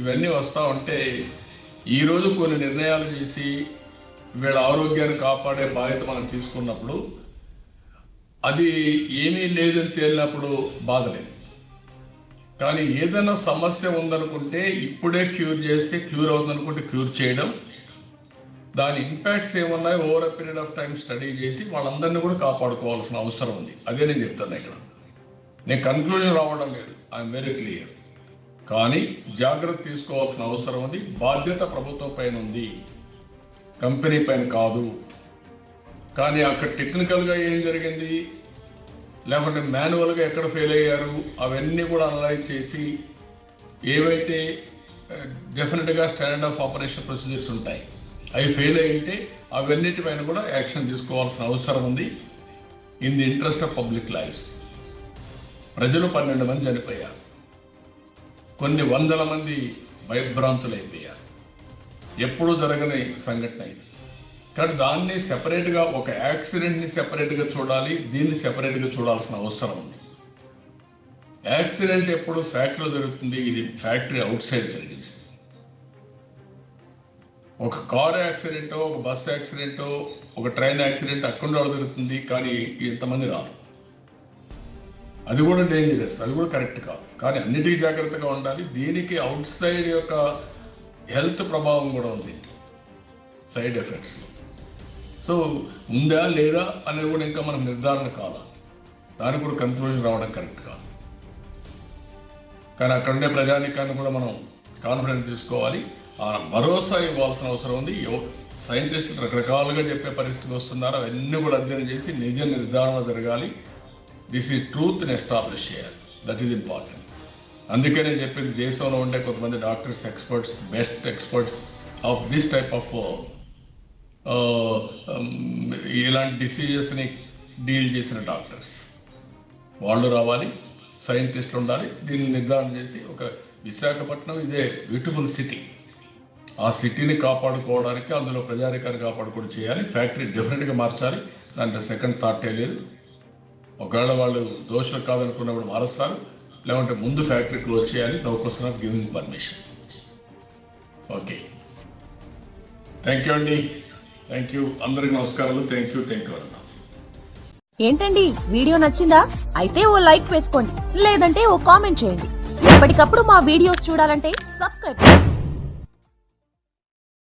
ఇవన్నీ వస్తూ ఉంటే ఈరోజు కొన్ని నిర్ణయాలు చేసి వీళ్ళ ఆరోగ్యాన్ని కాపాడే బాధ్యత మనం తీసుకున్నప్పుడు అది ఏమీ లేదని తేలినప్పుడు బాధ లేదు. కానీ ఏదైనా సమస్య ఉందనుకుంటే ఇప్పుడే క్యూర్ చేస్తే క్యూర్ అవుతుందనుకుంటే క్యూర్ చేయడం, దాని ఇంపాక్ట్స్ ఏమున్నాయో over a period of time study చేసి వాళ్ళందరినీ కూడా కాపాడుకోవాల్సిన అవసరం ఉంది. అదే నేను చెప్తాను. ఇక్కడ నేను కన్క్లూజన్ రావడం లేదు, ఐఎమ్ వెరీ క్లియర్. కానీ జాగ్రత్త తీసుకోవాల్సిన అవసరం ఉంది. బాధ్యత ప్రభుత్వం పైన ఉంది, కంపెనీ పైన కాదు. కానీ అక్కడ టెక్నికల్గా ఏం జరిగింది, లేకుంటే మాన్యువల్గా ఎక్కడ ఫెయిల్ అయ్యారు, అవన్నీ కూడా అనలైజ్ చేసి ఏవైతే డెఫినెట్గా స్టాండర్డ్ ఆఫ్ ఆపరేషన్ ప్రొసీజర్స్ ఉంటాయి అవి ఫెయిల్ అయ్యింటే అవన్నిటిపైన కూడా యాక్షన్ తీసుకోవాల్సిన అవసరం ఉంది. In the interest of public lifes. ప్రజలు 12 మంది చనిపోయారు, కొన్ని వందల మంది భయభ్రాంతులైపోయారు. ఎప్పుడూ జరగని సంఘటన ఇది. కానీ దాన్ని సెపరేట్గా, ఒక యాక్సిడెంట్ని సెపరేట్గా చూడాలి, దీన్ని సెపరేట్గా చూడాల్సిన అవసరం ఉంది. యాక్సిడెంట్ ఎప్పుడు ఫ్యాక్టరీలో జరుగుతుంది, ఇది ఫ్యాక్టరీ అవుట్ సైడ్ జరిగింది. ఒక కార్ యాక్సిడెంటో, ఒక బస్ యాక్సిడెంటో, ఒక ట్రైన్ యాక్సిడెంట్ అక్కడ జరుగుతుంది, కానీ ఇంతమంది రారు. అది కూడా డేంజరస్, అది కూడా కరెక్ట్ కాదు. కానీ అన్నిటికీ జాగ్రత్తగా ఉండాలి. దీనికి అవుట్ సైడ్ యొక్క హెల్త్ ప్రభావం కూడా ఉంది, సైడ్ ఎఫెక్ట్స్. సో ఉందా లేదా అనేది కూడా ఇంకా మనం నిర్ధారణ కావాలి. దానికి కూడా కన్క్లూజన్ రావడం కరెక్ట్ కాదు. కానీ అక్కడ ఉండే ప్రజానికాన్ని కూడా మనం కాన్ఫిడెన్స్ తీసుకోవాలి, భరోసా ఇవ్వాల్సిన అవసరం ఉంది. సైంటిస్టులు రకరకాలుగా చెప్పే పరిస్థితులు వస్తున్నారు, అవన్నీ కూడా అధ్యయనం చేసి నిజ నిర్ధారణ జరగాలి. దిస్ ఈజ్ ట్రూత్ని ఎస్టాబ్లిష్ చేయాలి. That is important. అందుకే నేను చెప్పింది, దేశంలో ఉండే కొంతమంది doctors, experts, best experts of this type of ఇలాంటి డిసీజెస్ని డీల్ చేసిన డాక్టర్స్ వాళ్ళు రావాలి, సైంటిస్టులు ఉండాలి. దీన్ని నిర్ధారణ చేసి, ఒక విశాఖపట్నం ఇదే బ్యూటిఫుల్ సిటీ, ఆ సిటీని కాపాడుకోవడానికి, అందులో ప్రజాధికారిని కాపాడుకోవడం చేయాలి. ఫ్యాక్టరీ డెఫినెట్గా మార్చాలి, దాంట్లో సెకండ్ థాటే లేదు. ఒకవేళ వాళ్ళు దోషులు కాదనుకున్నప్పుడు మారుస్తారు, లేకుంటే ముందు ఫ్యాక్టరీ క్లోజ్ చేయాలి. No question of giving permission. Okay, thank you అండి. థ్యాంక్ యూ అందరికి నమస్కారాలు. థ్యాంక్ యూ అన్న. ఏంటండి, వీడియో నచ్చిందా? అయితే ఓ లైక్ వేసుకోండి, లేదంటే ఓ కామెంట్ చేయండి. ఎప్పటికప్పుడు మా వీడియోస్ చూడాలంటే సబ్స్క్రైబ్ చేయండి.